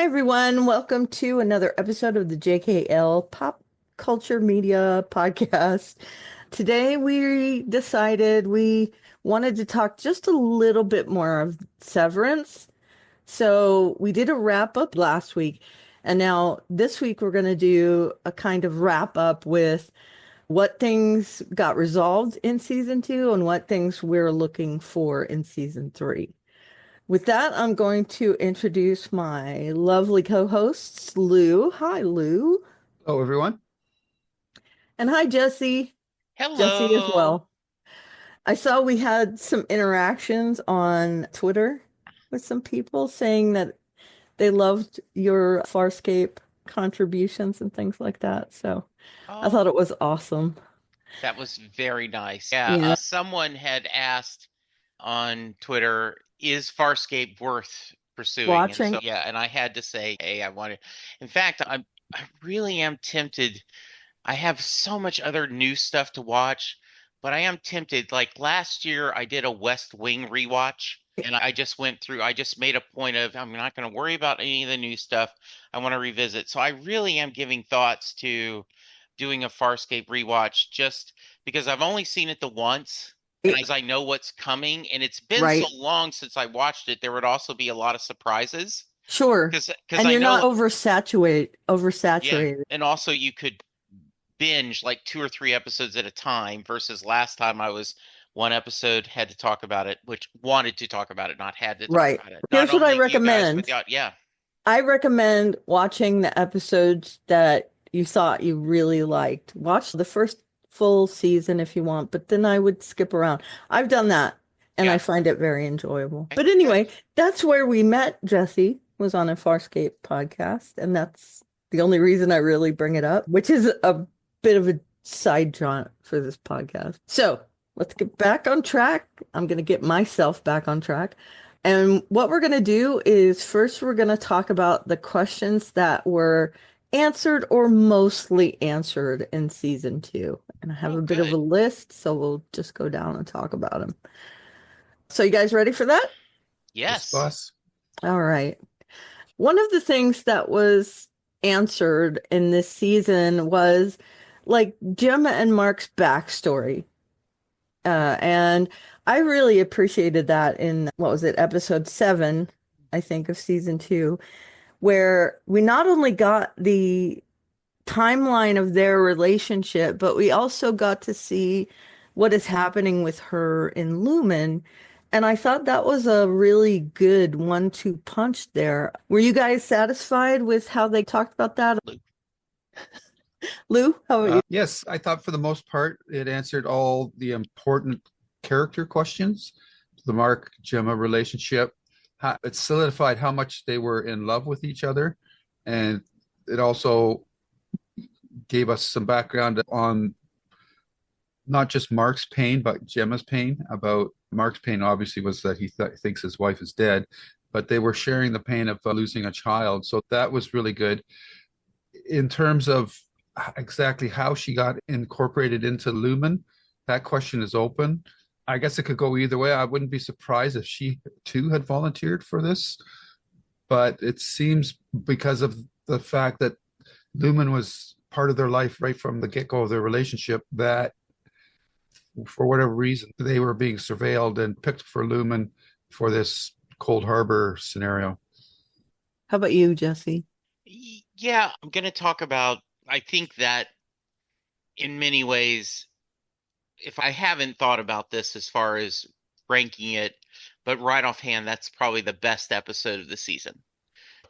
Hi, everyone. Welcome to another episode of the JKL Pop Culture Media Podcast. Today, we decided we wanted to talk just a little bit more of Severance. So, we did a wrap up last week, and now this week, we're going to do a kind of wrap up with what things got resolved in season two and what things we're looking for in season three. With that, I'm going to introduce my lovely co-hosts, Lou. Hi, Lou. Hello, everyone. And hi, Jesse. Jesse as Hello. well. I saw we had some interactions on Twitter with some people saying that they loved your Farscape contributions and things like that. So I thought Oh, it was awesome. that was very nice. Yeah, Yeah, someone had asked on Twitter, is Farscape worth pursuing? And watching. so, yeah, and I had to say, hey, I wanted. In fact, I really am tempted. I have so much other new stuff to watch, but I am tempted. Like last year, I did a West Wing rewatch, and I just went through, I just made a point of, I'm not going to worry about any of the new stuff. I want to revisit. So I really am giving thoughts to doing a Farscape rewatch just because I've only seen it the once. And It- as I know what's coming, and it's been so right. long since I watched it, there would also be a lot of surprises Sure. because And I you're not know, oversaturated. yeah, and also you could binge like two or three episodes at a time versus last time I was one episode, had to talk about it, which wanted to talk about it, not had to talk Right. about it. Not Here's what I only you guys, but recommend. yeah. I recommend watching the episodes that you thought you really liked. Watch the first full season if you want, but then I would skip around. I've done that and I Yeah. find it very enjoyable. Okay, But good. anyway, that's where we met. Jesse was on a Farscape podcast, and that's the only reason I really bring it up, which is a bit of a side jaunt for this podcast. So let's get back on track. I'm going to get myself back on track. And what we're going to do is first, we're going to talk about the questions that were answered or mostly answered in season two. And I have Oh, a bit of a good. list, so we'll just go down and talk about them. So, you guys ready for that? Yes, Yes. boss. All right. One of the things that was answered in this season was like Gemma and Mark's backstory. And I really appreciated that in what was it, episode seven, I think, of season two, where we not only got the timeline of their relationship, but we also got to see what is happening with her in Lumen. And I thought that was a really good one-two punch there. Were you guys satisfied with how they talked about that? Lou, how about you? Yes, I thought for the most part it answered all the important character questions. The Mark Gemma relationship, it solidified how much they were in love with each other, and it also gave us some background on not just Mark's pain, but Gemma's pain. About Mark's pain, obviously, was that thinks his wife is dead, but they were sharing the pain of losing a child. So that was really good. In terms of exactly how she got incorporated into Lumen, that question is open. I guess it could go either way. I wouldn't be surprised if she too had volunteered for this, but it seems because of the fact that Lumen was part of their life right from the get-go of their relationship, that for whatever reason they were being surveilled and picked for Lumen for this Cold Harbor scenario. How about you, Jesse? Yeah, I'm going to talk about, I think that in many ways, if I haven't thought about this as far as ranking it, but right offhand, that's probably the best episode of the season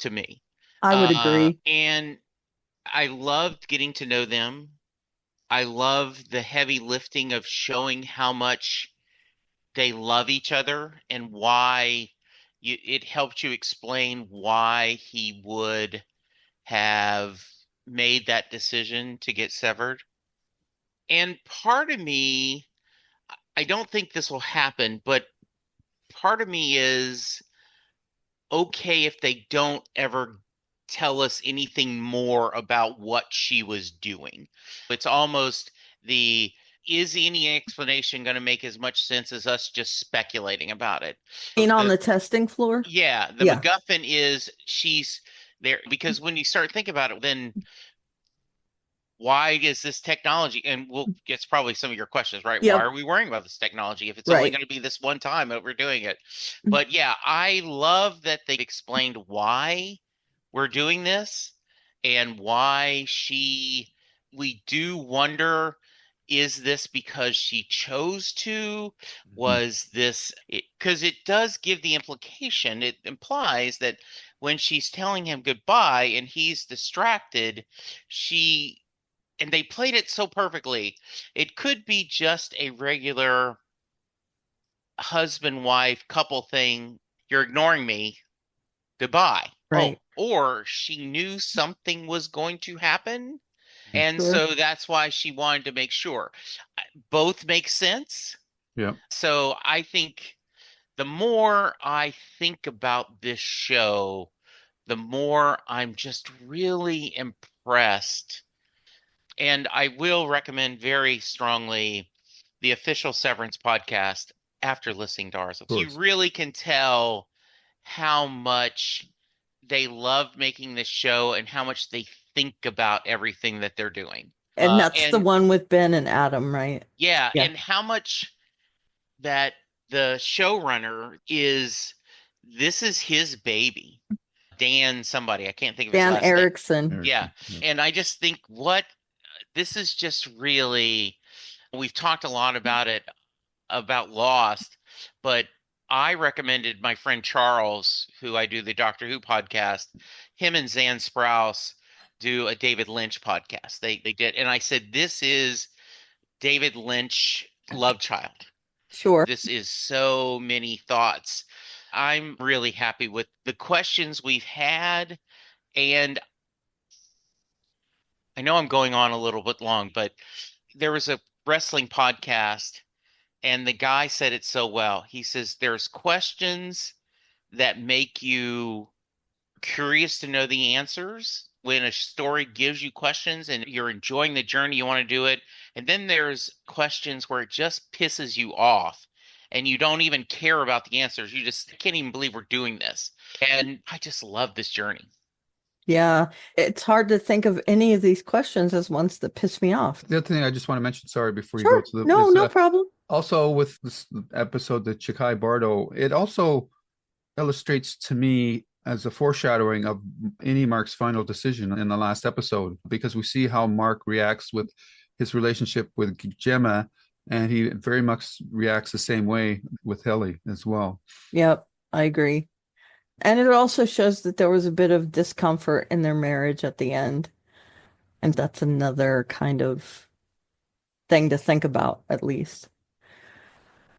to me. I would agree. And I loved getting to know them. I love the heavy lifting of showing how much they love each other and why it helped you explain why he would have made that decision to get severed. And part of me, I don't think this will happen, but part of me is okay if they don't ever tell us anything more about what she was doing. It's almost the is any explanation going to make as much sense as us just speculating about it? Being on The the testing floor? Yeah, the Yeah. MacGuffin is she's there, because when you start thinking about it, then why is this technology? And we'll it's probably some of your questions, right? Why Yep, are we worrying about this technology if it's only right. going to be this one time that we're doing it? But yeah, I love that they explained why we're doing this and why we do wonder, is this because she chose to? Mhm. Was this because it does give the implication, it implies that when she's telling him goodbye and he's distracted, she and they played it so perfectly. It could be just a regular husband wife couple thing. You're ignoring me. Goodbye. Oh, Right. or she knew something was going to happen. And Sure. so that's why she wanted to make sure. Both make sense. Yeah. So I think the more I think about this show, the more I'm just really impressed. And I will recommend very strongly the official Severance podcast after listening to ours. Of You course. really can tell how much they love making this show and how much they think about everything that they're doing. And that's the And one with Ben and Adam, right? yeah, Yeah. and how much that the showrunner is, this is his baby. Dan somebody, I can't think of his Dan last name. Erickson. Yeah. Erickson. Yeah. And I just think this is just really, we've talked a lot about it, about Lost, but I recommended my friend Charles, who I do the Doctor Who podcast, him and Zan Sprouse do a David Lynch podcast. They did, and I said, this is David Lynch love child. Sure. This is so many thoughts. I'm really happy with the questions we've had, and I know I'm going on a little bit long, but there was a wrestling podcast and the guy said it so well. He says there's questions that make you curious to know the answers. When a story gives you questions and you're enjoying the journey, you want to do it. And then there's questions where it just pisses you off and you don't even care about the answers. You just can't even believe we're doing this. And I just love this journey. Yeah. It's hard to think of any of these questions as ones that piss me off. The other thing I just want to mention, sorry, before you go Sure. to the No, is no problem. also with this episode, the Chikai Bardo, it also illustrates to me as a foreshadowing of any Mark's final decision in the last episode, because we see how Mark reacts with his relationship with Gemma, and he very much reacts the same way with Helly as well. Yep, I agree. And it also shows that there was a bit of discomfort in their marriage at the end. And that's another kind of thing to think about, at least.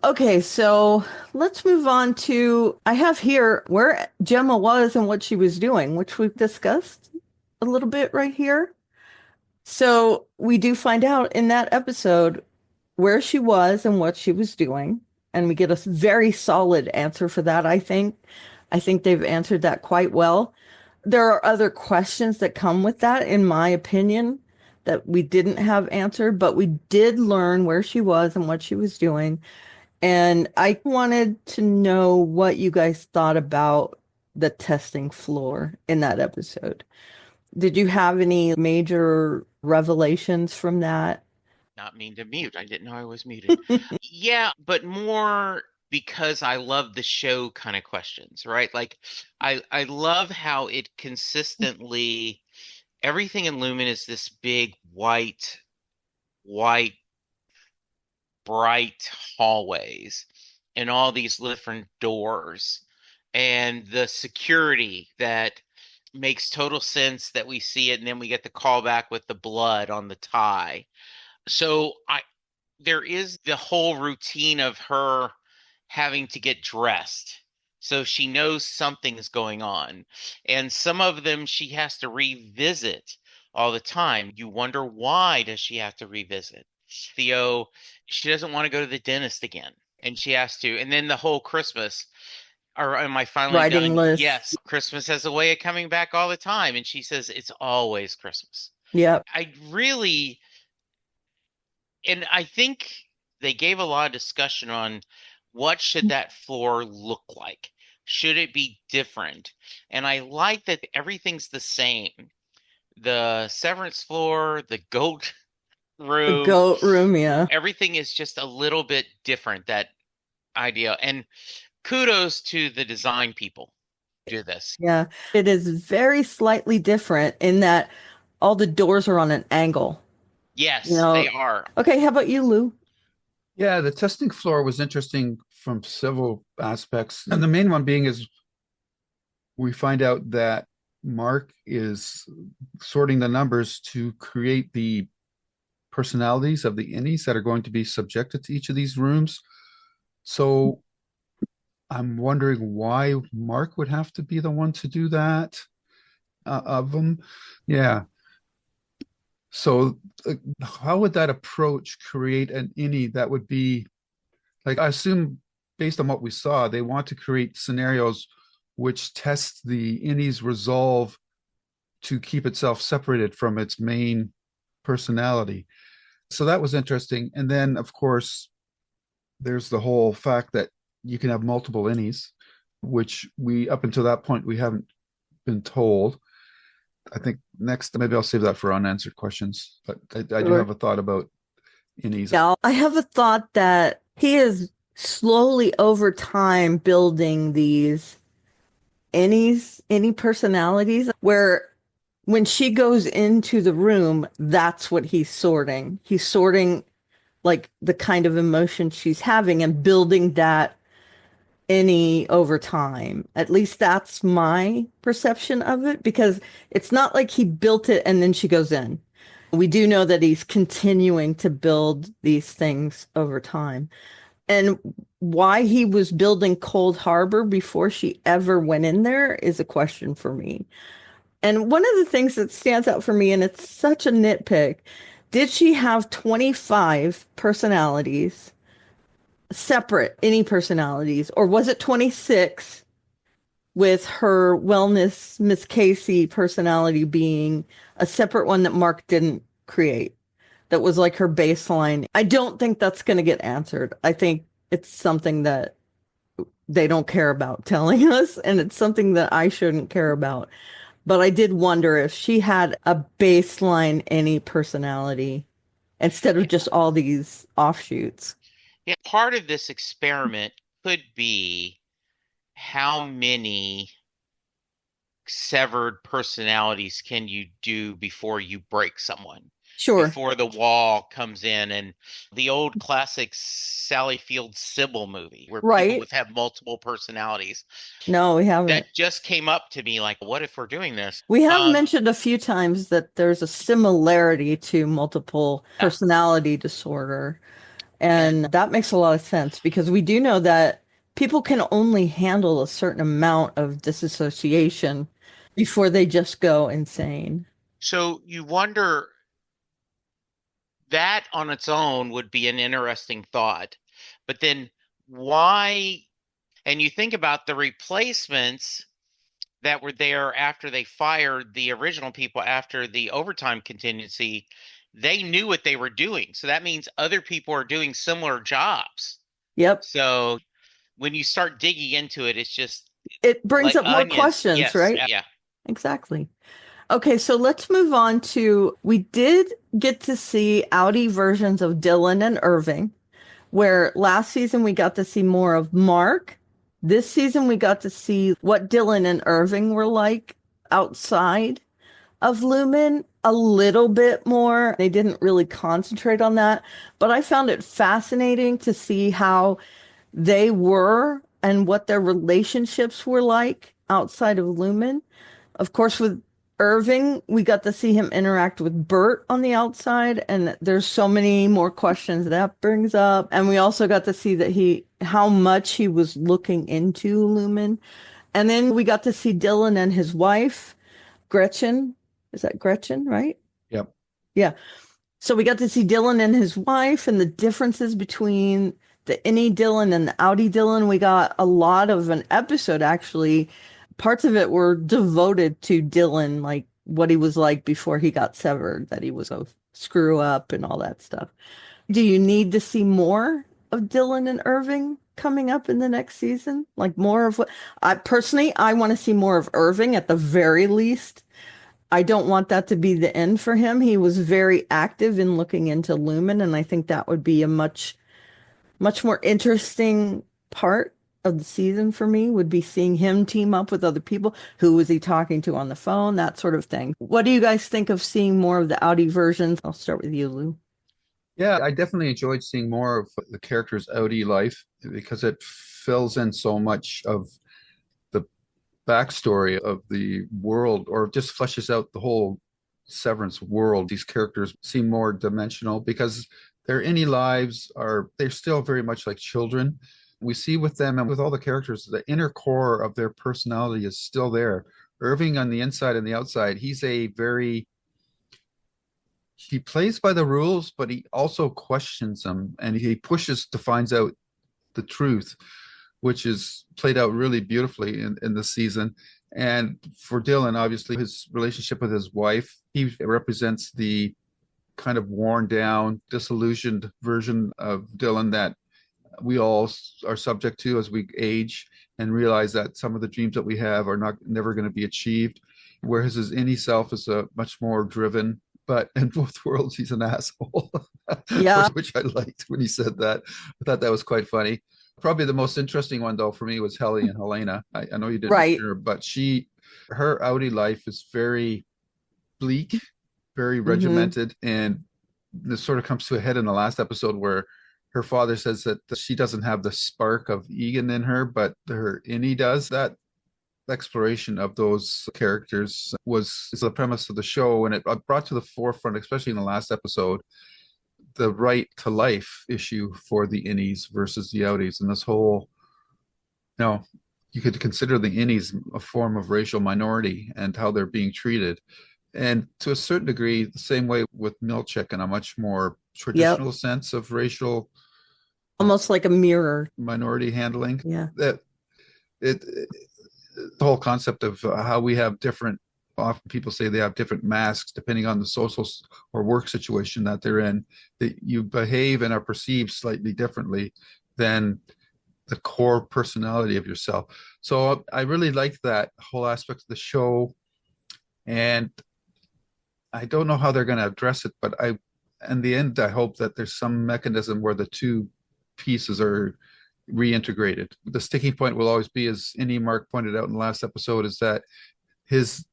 Okay, so let's move on to I have here where Gemma was and what she was doing, which we've discussed a little bit right here. So we do find out in that episode where she was and what she was doing, and we get a very solid answer for that, I think. I think they've answered that quite well. There are other questions that come with that, in my opinion, that we didn't have answered, but we did learn where she was and what she was doing. And I wanted to know what you guys thought about the testing floor in that episode. Did you have any major revelations from that? Not mean to mute. I didn't know I was muted. Yeah, but more because I love the show kind of questions, right? Like I love how it consistently, everything in Lumen is this big white bright hallways and all these different doors and the security that makes total sense that we see it, and then we get the callback with the blood on the tie. So I there is the whole routine of her having to get dressed. So she knows something is going on. And some of them she has to revisit all the time. You wonder, why does she have to revisit? Theo, she doesn't want to go to the dentist again. And she has to. And then the whole Christmas, or am I finally Writing done? lists. Yes, Christmas has a way of coming back all the time. And she says it's always Christmas. Yep. I really, and I think they gave a lot of discussion on what should that floor look like. Should it be different? And I like that everything's the same. The Severance floor, the goat The room, goat room, yeah. everything is just a little bit different, that idea. And kudos to the design people who do this. Yeah. It is very slightly different in that all the doors are on an angle. You Yes, they know, are. okay, how about you, Lou? Yeah, the testing floor was interesting from several aspects. And the main one being is we find out that Mark is sorting the numbers to create the personalities of the innies that are going to be subjected to each of these rooms. So I'm wondering why Mark would have to be the one to do that of them. Yeah. So how would that approach create an innie that would be like, I assume based on what we saw, they want to create scenarios which test the innie's resolve to keep itself separated from its main personality. So that was interesting. And then, of course, there's the whole fact that you can have multiple innies, which we, up until that point, we haven't been told. I think next, maybe I'll save that for unanswered questions. But I do Sure. have a thought about innies. Yeah, I have a thought that he is slowly over time building these any personalities where when she goes into the room, that's what he's sorting. He's sorting like the kind of emotion she's having and building that any over time. At least that's my perception of it because it's not like he built it and then she goes in. We do know that he's continuing to build these things over time. And why he was building Cold Harbor before she ever went in there is a question for me. And one of the things that stands out for me, and it's such a nitpick, did she have 25 personalities, separate any personalities, or was it 26 with her wellness Miss Casey personality being a separate one that Mark didn't create? That was like her baseline. I don't think that's going to get answered. I think it's something that they don't care about telling us, and it's something that I shouldn't care about. But I did wonder if she had a baseline any personality instead of Yeah, just all these offshoots. yeah, part of this experiment could be how many severed personalities can you do before you break someone, Sure. before the wall comes in, and the old classic Sally Field Sybil movie where people Right. would have multiple personalities. No, we That haven't. just came up to me like, what if we're doing this? We have mentioned a few times that there's a similarity to multiple Yeah. personality disorder. And And that makes a lot of sense because we do know that people can only handle a certain amount of disassociation before they just go insane. so you wonder, that on its own would be an interesting thought. But then why? And you think about the replacements that were there after they fired the original people after the overtime contingency, they knew what they were doing. So that means other people are doing similar jobs. Yep. So when you start digging into it, it's just It brings like up more onions. questions, Yes. right? Yeah. Exactly. Okay, so let's move on to we did get to see Audi versions of Dylan and Irving, where last season we got to see more of Mark. This season we got to see what Dylan and Irving were like outside of Lumen a little bit more. They didn't really concentrate on that, but I found it fascinating to see how they were and what their relationships were like outside of Lumen. Of course, with Irving, we got to see him interact with Bert on the outside, and there's so many more questions that brings up. And we also got to see that how much he was looking into Lumen. And then we got to see Dylan and his wife, Gretchen. Is that Gretchen, right? Yep. Yeah. So we got to see Dylan and his wife and the differences between the innie Dylan and the outie Dylan. We got a lot of an episode, actually. Parts of it were devoted to Dylan, like what he was like before he got severed, that he was a screw up and all that stuff. Do you need to see more of Dylan and Irving coming up in the next season? Like more of what I personally, I want to see more of Irving at the very least. I don't want that to be the end for him. He was very active in looking into Lumen, and I think that would be a much more interesting part of the season for me would be seeing him team up with other people. Who was he talking to on the phone? That sort of thing. What do you guys think of seeing more of the Audi versions? I'll start with you, Lou. Yeah, I definitely enjoyed seeing more of the character's Audi life because it fills in so much of the backstory of the world, or just fleshes out the whole Severance world. These characters seem more dimensional because their any lives are, they're still very much like children. We see with them and with all the characters, the inner core of their personality is still there. Irving on the inside and the outside, he's a very, he plays by the rules, but he also questions them and he pushes to find out the truth, which is played out really beautifully in the season. And for Dylan, obviously, his relationship with his wife, he represents the kind of worn down, disillusioned version of Dylan that we all are subject to as we age and realize that some of the dreams that we have are not never going to be achieved. Whereas his inner self is a much more driven, but in both worlds he's an asshole, Yeah, which I liked when he said that. I thought that was quite funny. Probably the most interesting one though for me was Helly and Helena. I know you didn't right. mention her, but her Audi life is very bleak, very Hmm. regimented, and this sort of comes to a head in the last episode where her father says that she doesn't have the spark of Egan in her, but her innie does. That exploration of those characters was is the premise of the show, and it brought to the forefront, especially in the last episode, the right to life issue for the innies versus the outies, and this whole, you know, you could consider the innies a form of racial minority and how they're being treated. And to a certain degree, the same way with Milchek in a much more Yep. traditional sense of racial Almost like a mirror. minority handling. Yeah. That it the whole concept of how we have different, often people say they have different masks depending on the social or work situation that they're in, that you behave and are perceived slightly differently than the core personality of yourself. So I really like that whole aspect of the show, and I don't know how they're going to address it, but in the end, I hope that there's some mechanism where the two pieces are reintegrated. The sticking point will always be, as Indy Mark pointed out in the last episode, is that his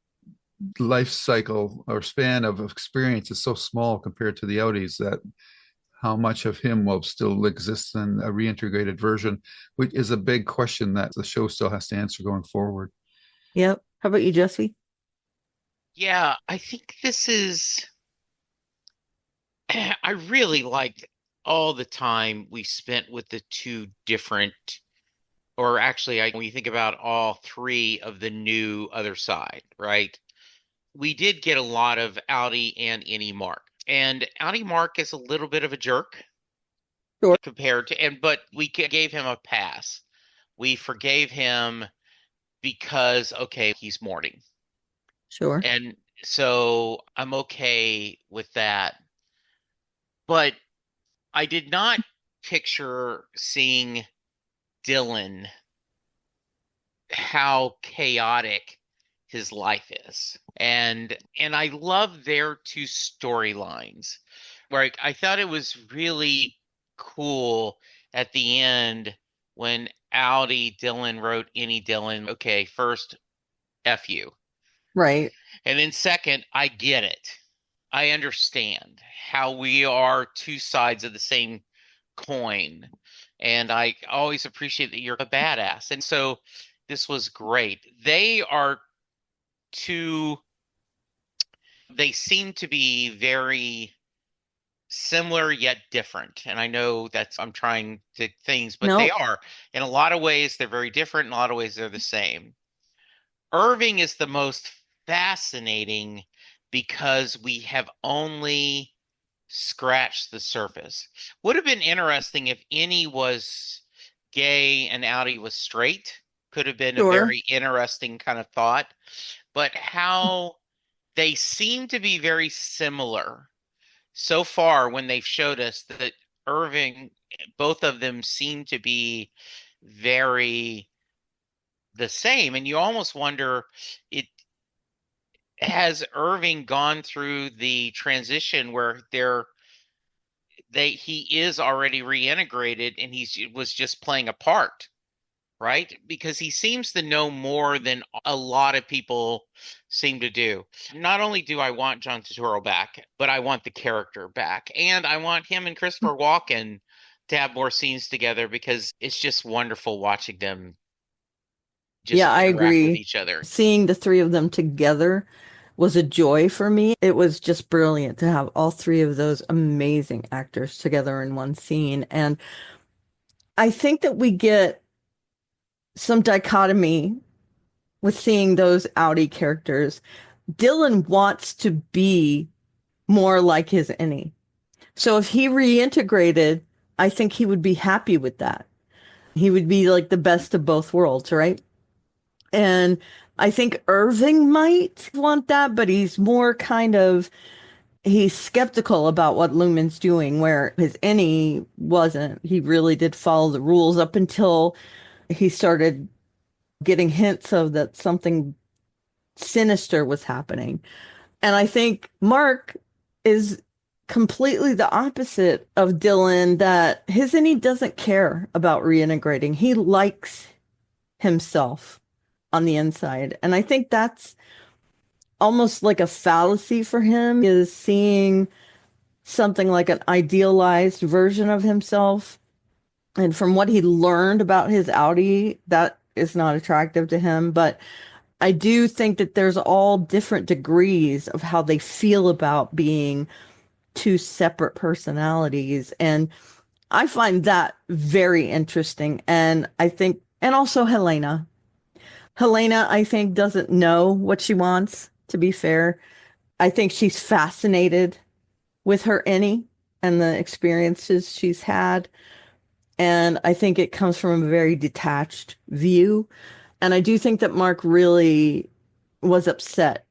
life cycle or span of experience is so small compared to the Audis that how much of him will still exist in a reintegrated version, which is a big question that the show still has to answer going forward. Yep. How about you, Jesse? Yeah, I think this is I really liked all the time we spent with the two different, or actually, when you think about all three of the new other side, right? We did get a lot of Audi and Any Mark. And Audi Mark is a little bit of a jerk Sure. compared to, and but we gave him a pass. We forgave him because, okay, he's mourning. Sure. And so I'm okay with that. But I did not picture seeing Dylan how chaotic his life is. And I love their two storylines where I thought it was really cool at the end when Audi Dylan wrote any Dylan, okay, first F you. Right. And then second, I get it. I understand how we are two sides of the same coin. And I always appreciate that you're a badass. And so this was great. They are two, they seem to be very similar yet different. And I know that's, I'm trying to things, but they No, are. In a lot of ways, they're very different. In a lot of ways, they're the same. Irving is the most fascinating because we have only scratched the surface. Would have been interesting if any was gay and Audi was straight. Could have been a sure. very interesting kind of thought. But how they seem to be very similar so far when they've showed us that Irving, both of them seem to be very the same. And you almost wonder, it has Irving gone through the transition where he is already reintegrated and was just playing a part, right? Because he seems to know more than a lot of people seem to do. Not only do I want John Turturro back, but I want the character back. And I want him and Christopher Walken to have more scenes together because it's just wonderful watching them just Yeah, I interact with agree. each other. Seeing the three of them together was a joy for me. It was just brilliant to have all three of those amazing actors together in one scene. And I think that we get some dichotomy with seeing those outie characters. Dylan wants to be more like his innie. So if he reintegrated, I think he would be happy with that. He would be like the best of both worlds, right? And I think Irving might want that, but he's skeptical about what Lumen's doing, where his innie wasn't. He really did follow the rules up until he started getting hints of that something sinister was happening. And I think Mark is completely the opposite of Dylan, that his innie doesn't care about reintegrating. He likes himself on the inside. And I think that's almost like a fallacy for him, is seeing something like an idealized version of himself. And from what he learned about his outie, that is not attractive to him. But I do think that there's all different degrees of how they feel about being two separate personalities. And I find that very interesting. And I think, and also Helena. Helena, I think, doesn't know what she wants, to be fair. I think she's fascinated with her innie and the experiences she's had. And I think it comes from a very detached view. And I do think that Mark really was upset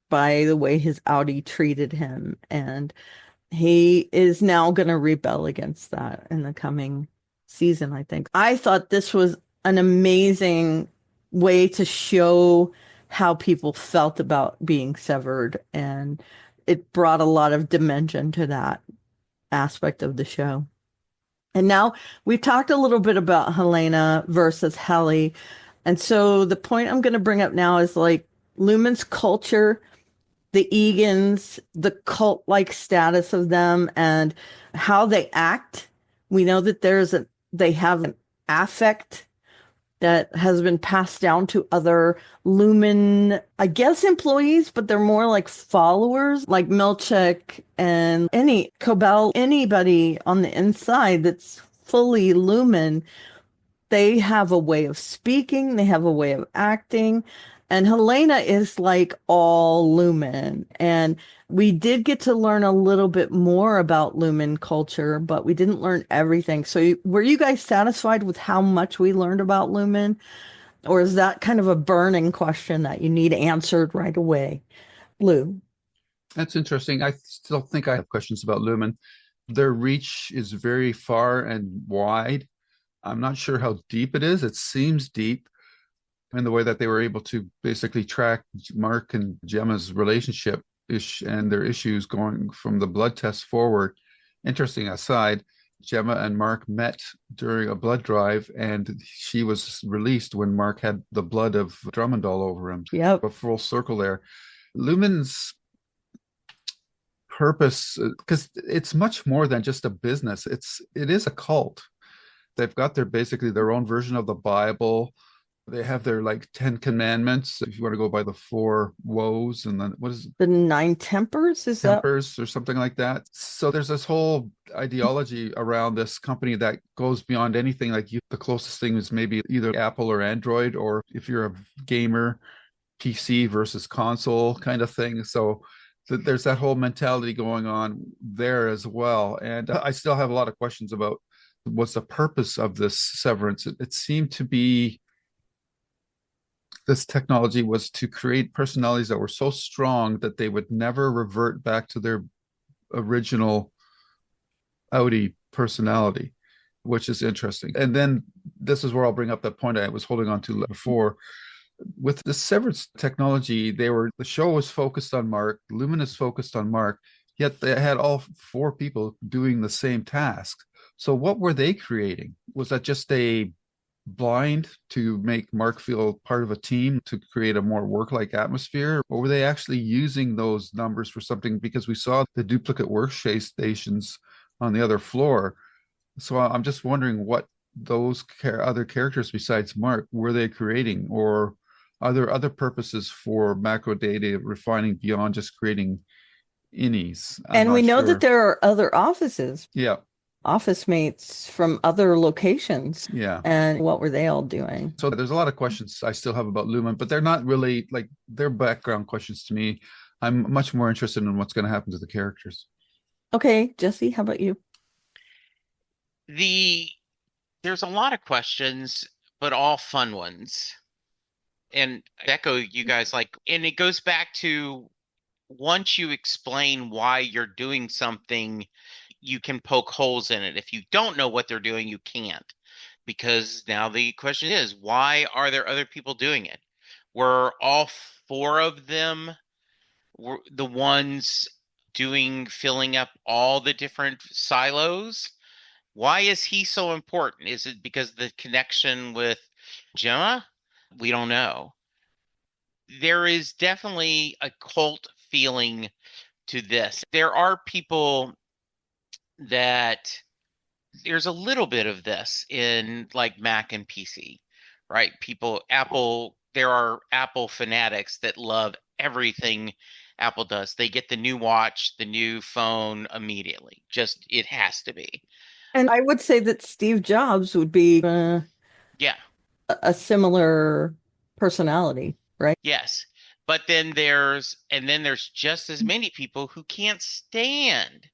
by the way his outie treated him. And he is now going to rebel against that in the coming season, I think. I thought this was an amazing way to show how people felt about being severed. And it brought a lot of dimension to that aspect of the show. And now we've talked a little bit about Helena versus Helly. And so the point I'm going to bring up now is like Lumen's culture, the Egans, the cult-like status of them, and how they act. We know that they have an affect that has been passed down to other Lumen, I guess, employees, but they're more like followers, like Milchek and any Cobell, anybody on the inside that's fully Lumen. They have a way of speaking, they have a way of acting. And Helena is like all Lumen. And we did get to learn a little bit more about Lumen culture, but we didn't learn everything. So were you guys satisfied with how much we learned about Lumen? Or is that kind of a burning question that you need answered right away? Lou. That's interesting. I still think I have questions about Lumen. Their reach is very far and wide. I'm not sure how deep it is. It seems deep in the way that they were able to basically track Mark and Gemma's relationship and their issues going from the blood test forward. Interesting aside, Gemma and Mark met during a blood drive, and she was released when Mark had the blood of Drummond all over him. Yep. A full circle there. Lumen's purpose, because it's much more than just a business. It is a cult. They've got basically their own version of the Bible. They have their like 10 commandments, if you want to go by the four woes, and then what is it? The Nine Tempers, is that? Tempers or something like that. So there's this whole ideology around this company that goes beyond anything. Like the closest thing is maybe either Apple or Android, or if you're a gamer, PC versus console kind of thing. So there's that whole mentality going on there as well. And I still have a lot of questions about what's the purpose of this severance. It seemed to be this technology was to create personalities that were so strong that they would never revert back to their original outie personality, which is interesting. And then this is where I'll bring up that point I was holding on to before. With the Severance technology, the show was focused on Mark, Luminous focused on Mark, yet they had all four people doing the same task. So what were they creating? Was that just a blind to make Mark feel part of a team to create a more work-like atmosphere? Or were they actually using those numbers for something? Because we saw the duplicate workstations on the other floor. So I'm just wondering what those other characters besides Mark were they creating, or are there other purposes for macro data refining beyond just creating innies? I'm And we not know that sure. there are other offices, Yeah, office mates from other locations. yeah. And what were they all doing? So there's a lot of questions I still have about Lumen, but they're not really like they're background questions to me. I'm much more interested in what's going to happen to the characters. Okay, Jesse, how about you? There's a lot of questions, but all fun ones. And I echo you guys and it goes back to once you explain why you're doing something, you can poke holes in it. If you don't know what they're doing, you can't. Because now the question is, why are there other people doing it? Were all four of them the ones filling up all the different silos? Why is he so important? Is it because the connection with Gemma? We don't know. There is definitely a cult feeling to this. There are people that there's a little bit of this in like Mac and PC, right? There are Apple fanatics that love everything Apple does. They get the new watch, the new phone immediately. Just it has to be. And I would say that Steve Jobs would be Yeah, a similar personality, right? yes. But then there's just as many people who can't stand,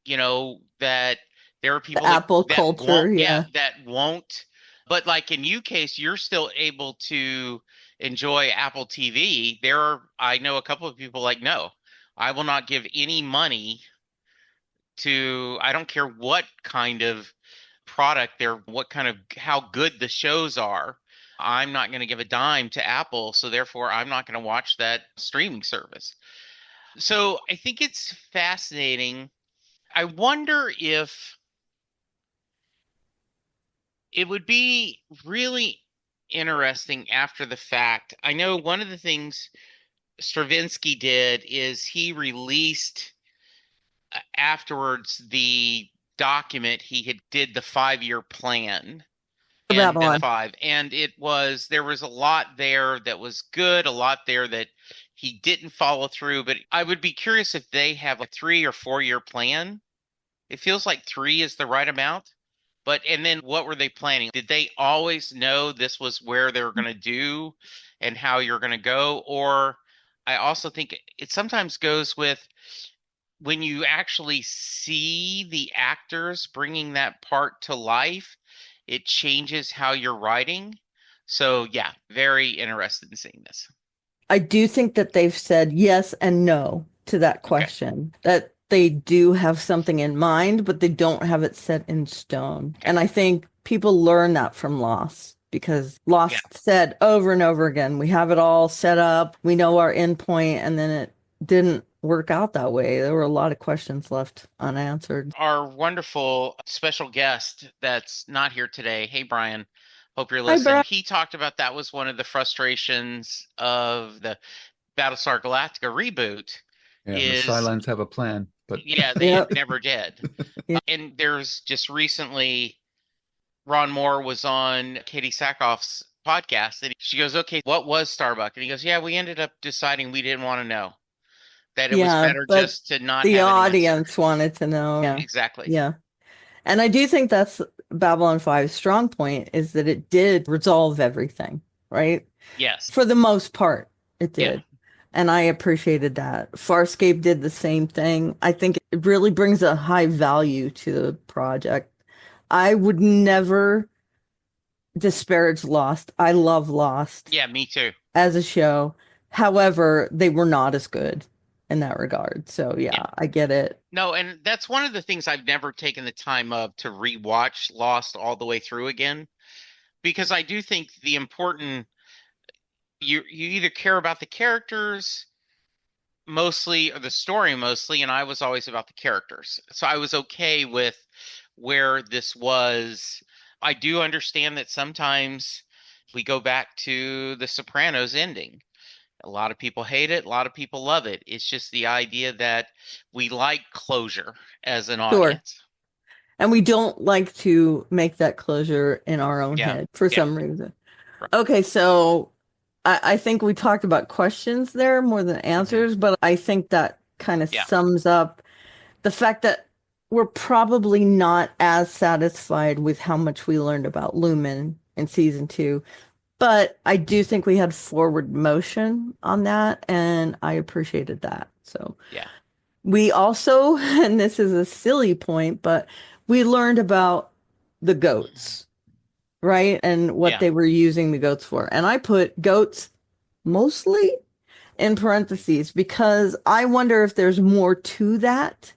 that there are The people Apple that won't, culture, yeah, yeah. that won't. But like in you case, you're still able to enjoy Apple TV. I know a couple of people like, no, I will not give any money I don't care what kind of product how good the shows are. I'm not going to give a dime to Apple, so therefore I'm not going to watch that streaming service. So I think it's fascinating. I wonder if it would be really interesting after the fact. I know one of the things Stravinsky did is he released afterwards the document he had did the 5-year plan For and the Babylon. five, and there was a lot there that was good, a lot there that he didn't follow through. But I would be curious if they have a 3 or 4 year plan. It feels like three is the right amount. And then what were they planning? Did they always know this was where they were going to do and how you're going to go? Or I also think it sometimes goes with when you actually see the actors bringing that part to life, it changes how you're writing. So, yeah, very interested in seeing this. I do think that they've said yes and no to that Okay. question, that they do have something in mind, but they don't have it set in stone. Okay. And I think people learn that from Lost because Yeah. Lost said over and over again, we have it all set up, we know our endpoint, and then it didn't work out that way. There were a lot of questions left unanswered. Our wonderful special guest that's not here today. Hey, Brian. Hope you're Hi, listening. Brad. He talked about that was one of the frustrations of the Battlestar Galactica reboot Yeah, the is, Cylons have a plan, but yeah, they Yeah. never did. Yeah. And there's just recently, Ron Moore was on Katie Sackhoff's podcast, and she goes, "Okay, what was Starbuck?" And he goes, "Yeah, we ended up deciding we didn't want to know. That it was Yeah, better but just to not the have any answer." audience wanted to know. Yeah. Exactly. Yeah. And I do think that's Babylon 5's strong point is that it did resolve everything, right? Yes. For the most part, it Yeah. did. And I appreciated that. Farscape did the same thing. I think it really brings a high value to the project. I would never disparage Lost. I love Lost Yeah, me too. as a show. However, they were not as good in that regard. So Yeah. yeah, I get it. No, and that's one of the things I've never taken the time of to rewatch Lost all the way through again, because I do think the important you either care about the characters mostly or the story mostly, and I was always about the characters. So I was okay with where this was. I do understand that sometimes we go back to the Sopranos ending. A lot of people hate it, a lot of people love it. It's just the idea that we like closure as an Sure. audience. And we don't like to make that closure in our own Yeah. head for Yeah. some reason. Right. Okay, so I think we talked about questions there more than Hmm. answers, but I think that kind of Yeah. sums up the fact that we're probably not as satisfied with how much we learned about Lumen in season two. But I do think we had forward motion on that, and I appreciated that. So Yeah. we also, and this is a silly point, but we learned about the goats, right? And what Yeah. they were using the goats for. And I put goats mostly in parentheses because I wonder if there's more to that.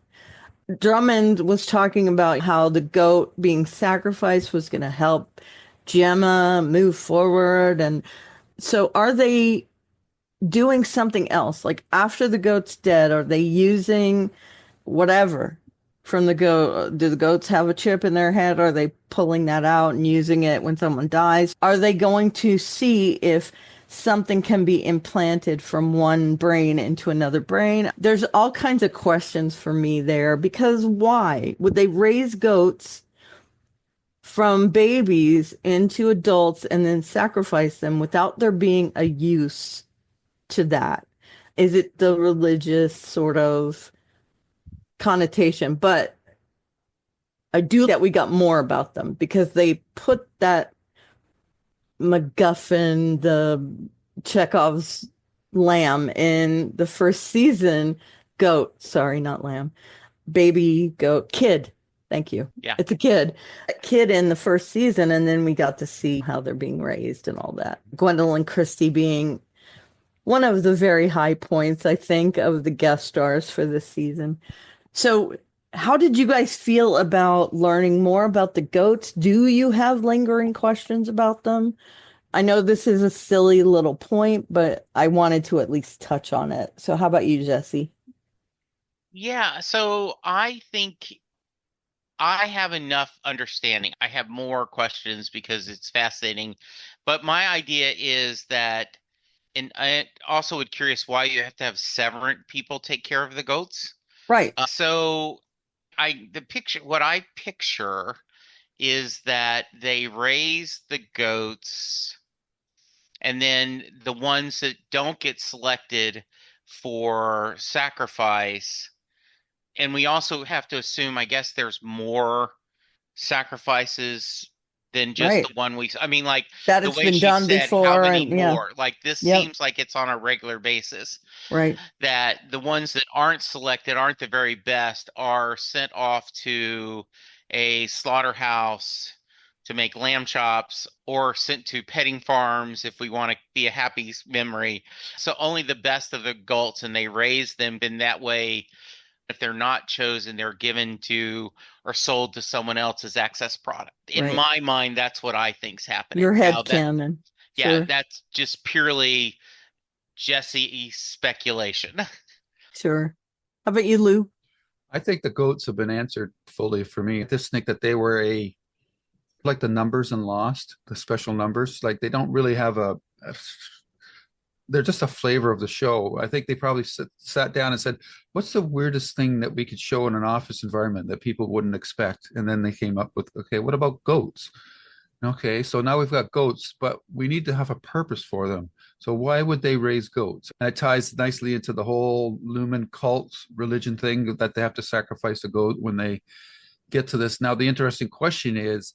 Drummond was talking about how the goat being sacrificed was going to help Gemma move forward. And so are they doing something else? Like after the goat's dead, are they using whatever from the goat? Do the goats have a chip in their head? Are they pulling that out and using it when someone dies? Are they going to see if something can be implanted from one brain into another brain? There's all kinds of questions for me there because why would they raise goats from babies into adults and then sacrifice them without there being a use to that? Is it the religious sort of connotation? But I do that we got more about them because they put that MacGuffin, the Chekhov's lamb in the first season. Goat, sorry, not lamb. Baby goat, kid. Thank you. Yeah. It's a kid. A kid in the first season, and then we got to see how they're being raised and all that. Gwendolyn Christie being one of the very high points, I think, of the guest stars for this season. So, how did you guys feel about learning more about the goats? Do you have lingering questions about them? I know this is a silly little point, but I wanted to at least touch on it. So, how about you, Jesse? Yeah. So I think I have enough understanding. I have more questions because it's fascinating. But my idea is that, and I also would curious why you have to have severant people take care of the goats. Right, So what I picture is that they raise the goats, and then the ones that don't get selected for sacrifice. And we also have to assume, I guess, there's more sacrifices than just right. the one I mean, like That the it's way been she done said, how before, many and yeah, more? Like this yep, seems like it's on a regular basis. right, That the ones that aren't selected, aren't the very best, are sent off to a slaughterhouse to make lamb chops or sent to petting farms if we want to be a happy memory. So only the best of the goats, and they raise them in that way. If they're not chosen, they're given to or sold to someone else as excess product. In right. my mind, that's what I think's Your happening. Now head that, canon. yeah, Sure, that's just purely Jesse speculation. sure. How about you, Lou? I think the goats have been answered fully for me. I just think that they were like the numbers in Lost, the special numbers. Like they don't really have they're just a flavor of the show. I think they probably sat down and said, "What's the weirdest thing that we could show in an office environment that people wouldn't expect?" And then they came up with, "Okay, what about goats?" Okay, so now we've got goats, but we need to have a purpose for them. So why would they raise goats? And it ties nicely into the whole Lumen cult religion thing that they have to sacrifice a goat when they get to this. Now, the interesting question is,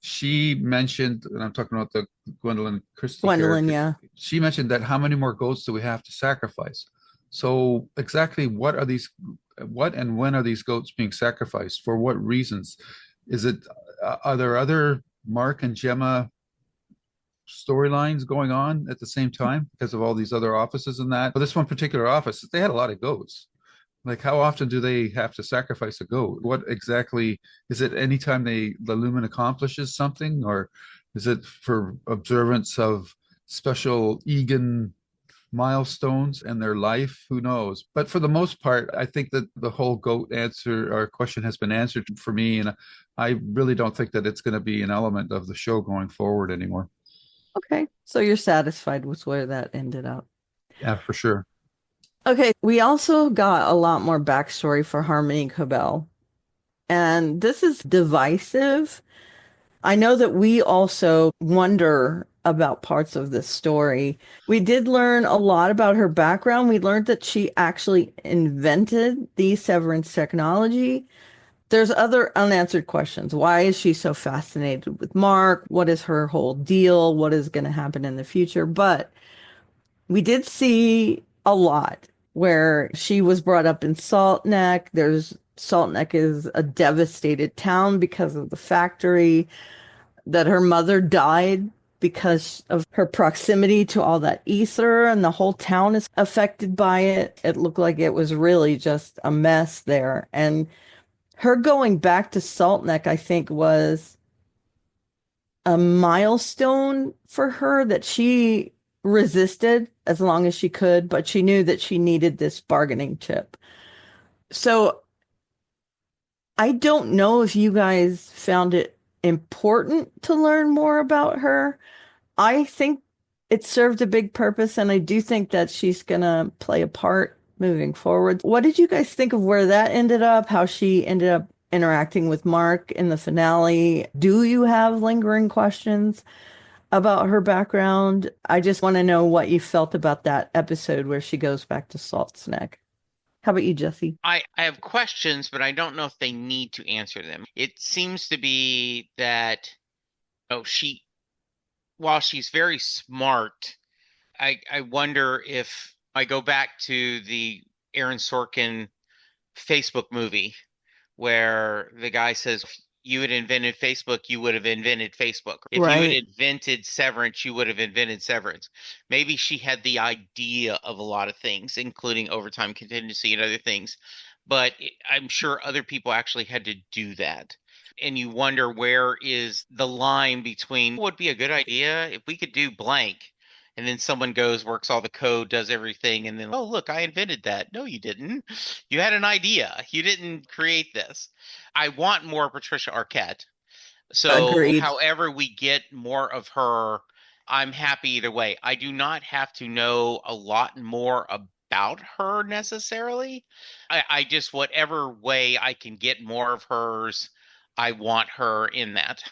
she mentioned, and I'm talking about the Gwendolyn Christie Gwendolyn, character. yeah, She mentioned that how many more goats do we have to sacrifice? So exactly what and when are these goats being sacrificed? For what reasons? Is it, are there other Mark and Gemma storylines going on at the same time because of all these other offices and that? But this one particular office, they had a lot of goats. Like, how often do they have to sacrifice a goat? What exactly is it? Anytime the lumen accomplishes something, or is it for observance of special Egan milestones in their life? Who knows? But for the most part, I think that the whole goat answer or question has been answered for me, and I really don't think that it's going to be an element of the show going forward anymore. Okay, so you're satisfied with where that ended up. Yeah, for sure. Okay, we also got a lot more backstory for Harmony Cobell, and this is divisive. I know that we also wonder about parts of this story. We did learn a lot about her background. We learned that she actually invented the Severance technology. There's other unanswered questions. Why is she so fascinated with Mark? What is her whole deal? What is going to happen in the future? But we did see a lot where she was brought up in Salt Neck. There's Salt Neck is a devastated town because of the factory, that her mother died because of her proximity to all that ether, and the whole town is affected by it. It looked like it was really just a mess there. And her going back to Salt Neck, I think, was a milestone for her that she resisted as long as she could, but she knew that she needed this bargaining chip. So I don't know if you guys found it important to learn more about her. I think it served a big purpose, and I do think that she's gonna play a part moving forward. What did you guys think of where that ended up? How she ended up interacting with Mark in the finale? Do you have lingering questions about her background? I just want to know what you felt about that episode where she goes back to Salt's Neck. How about you, Jesse? I have questions, but I don't know if they need to answer them. It seems to be that, oh, while she's very smart, I wonder if I go back to the Aaron Sorkin Facebook movie where the guy says, if you had invented Facebook, you would have invented Facebook. If you had Right. invented Severance, you would have invented Severance. Maybe she had the idea of a lot of things, including overtime contingency and other things, but I'm sure other people actually had to do that. And you wonder, where is the line between what would be a good idea if we could do blank, and then someone goes, works all the code, does everything, and then, oh, look, I invented that. No, you didn't. You had an idea. You didn't create this. I want more Patricia Arquette. So, Agreed. however we get more of her, I'm happy either way. I do not have to know a lot more about her necessarily. I just, whatever way I can get more of hers, I want her in that.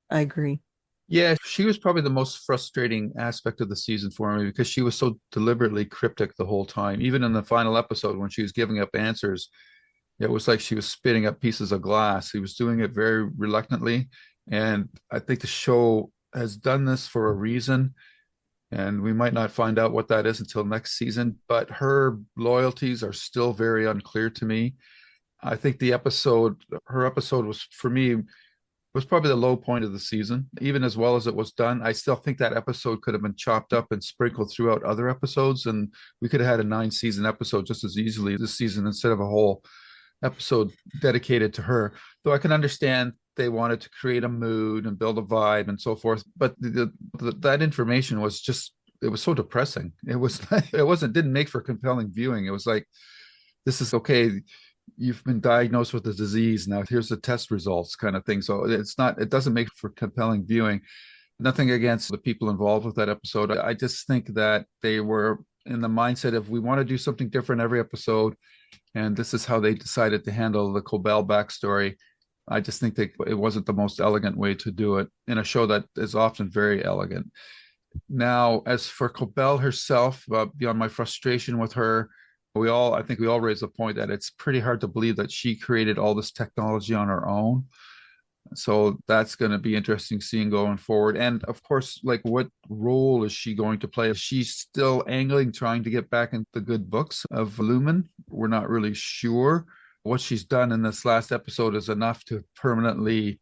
I agree. Yeah, she was probably the most frustrating aspect of the season for me because she was so deliberately cryptic the whole time. Even in the final episode, when she was giving up answers, it was like she was spitting up pieces of glass. He was doing it very reluctantly. And I think the show has done this for a reason. And we might not find out what that is until next season. But her loyalties are still very unclear to me. I think her episode was, for me, was probably the low point of the season. Even as well as it was done, I still think that episode could have been chopped up and sprinkled throughout other episodes. And we could have had a 9 season episode just as easily this season instead of a whole episode dedicated to her. Though I can understand they wanted to create a mood and build a vibe and so forth, but that information was just, it was so depressing. It was didn't make for compelling viewing. It was like, this is okay, you've been diagnosed with a disease, now here's the test results kind of thing. So it doesn't make for compelling viewing. Nothing against the people involved with that episode. I just think that they were in the mindset of, we want to do something different every episode, and this is how they decided to handle the Cobell backstory. I just think that it wasn't the most elegant way to do it in a show that is often very elegant. Now, as for Cobell herself, beyond my frustration with her, I think we all raise the point that it's pretty hard to believe that she created all this technology on her own. So that's going to be interesting seeing going forward. And of course, like, what role is she going to play? Is she still angling, trying to get back into the good books of Lumen? We're not really sure. What she's done in this last episode is enough to permanently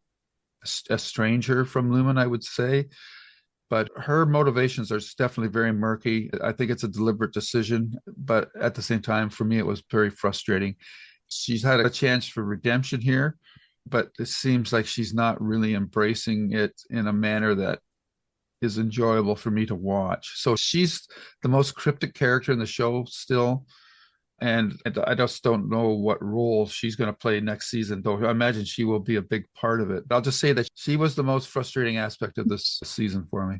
estrange her from Lumen, I would say. but her motivations are definitely very murky. I think it's a deliberate decision, but at the same time, for me, it was very frustrating. She's had a chance for redemption here, but it seems like she's not really embracing it in a manner that is enjoyable for me to watch. So she's the most cryptic character in the show still. And I just don't know what role she's going to play next season, though I imagine she will be a big part of it. I'll just say that she was the most frustrating aspect of this season for me.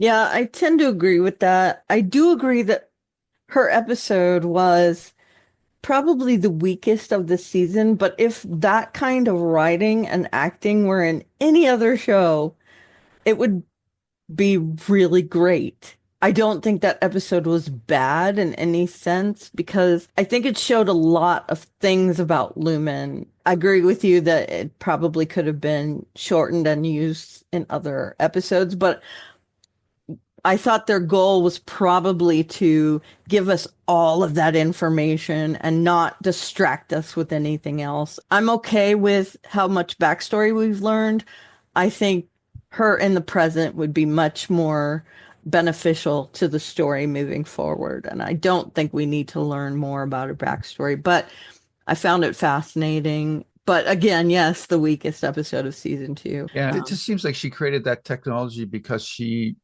Yeah, I tend to agree with that. I do agree that her episode was probably the weakest of the season, but if that kind of writing and acting were in any other show, it would be really great. I don't think that episode was bad in any sense because I think it showed a lot of things about Lumen. I agree with you that it probably could have been shortened and used in other episodes, but I thought their goal was probably to give us all of that information and not distract us with anything else. I'm okay with how much backstory we've learned. I think her in the present would be much more beneficial to the story moving forward. And I don't think we need to learn more about her backstory, but I found it fascinating. But again, yes, the weakest episode of season two. Yeah, it just seems like she created that technology because she,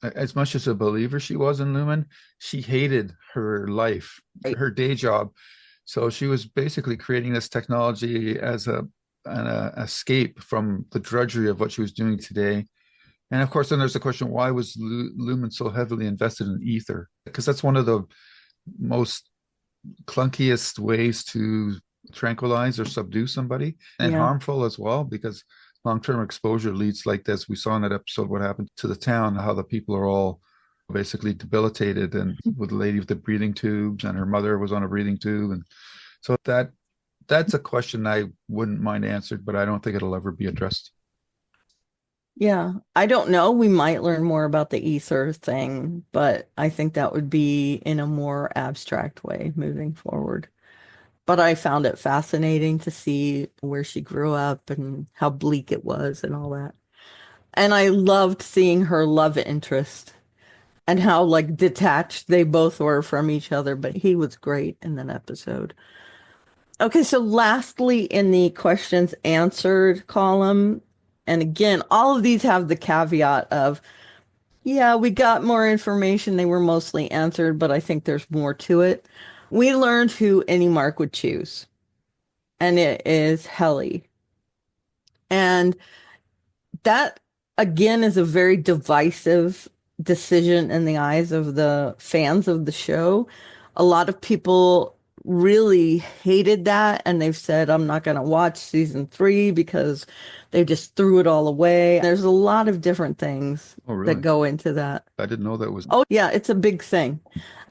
as much as a believer she was in Lumen, she hated her life, her day job. So she was basically creating this technology as an escape from the drudgery of what she was doing today. And of course, then there's the question: why was Lumen so heavily invested in ether? Because that's one of the most clunkiest ways to tranquilize or subdue somebody, and harmful as well, because long-term exposure leads, like this we saw in that episode, what happened to the town, how the people are all basically debilitated, and with the lady with the breathing tubes, and her mother was on a breathing tube. And so that's a question I wouldn't mind answered, but I don't think it'll ever be addressed. Yeah, I don't know. We might learn more about the ether thing, but I think that would be in a more abstract way moving forward. But I found it fascinating to see where she grew up and how bleak it was and all that. And I loved seeing her love interest and how like detached they both were from each other, but he was great in that episode. Okay, so lastly, in the questions answered column, and again, all of these have the caveat of, yeah, we got more information. They were mostly answered, but I think there's more to it. We learned who any Mark would choose, and it is Helly. And that, again, is a very divisive decision in the eyes of the fans of the show. A lot of people really hated that, and they've said, I'm not going to watch season 3 because they just threw it all away. There's a lot of different things that go into that. I didn't know that was. Oh, yeah, it's a big thing.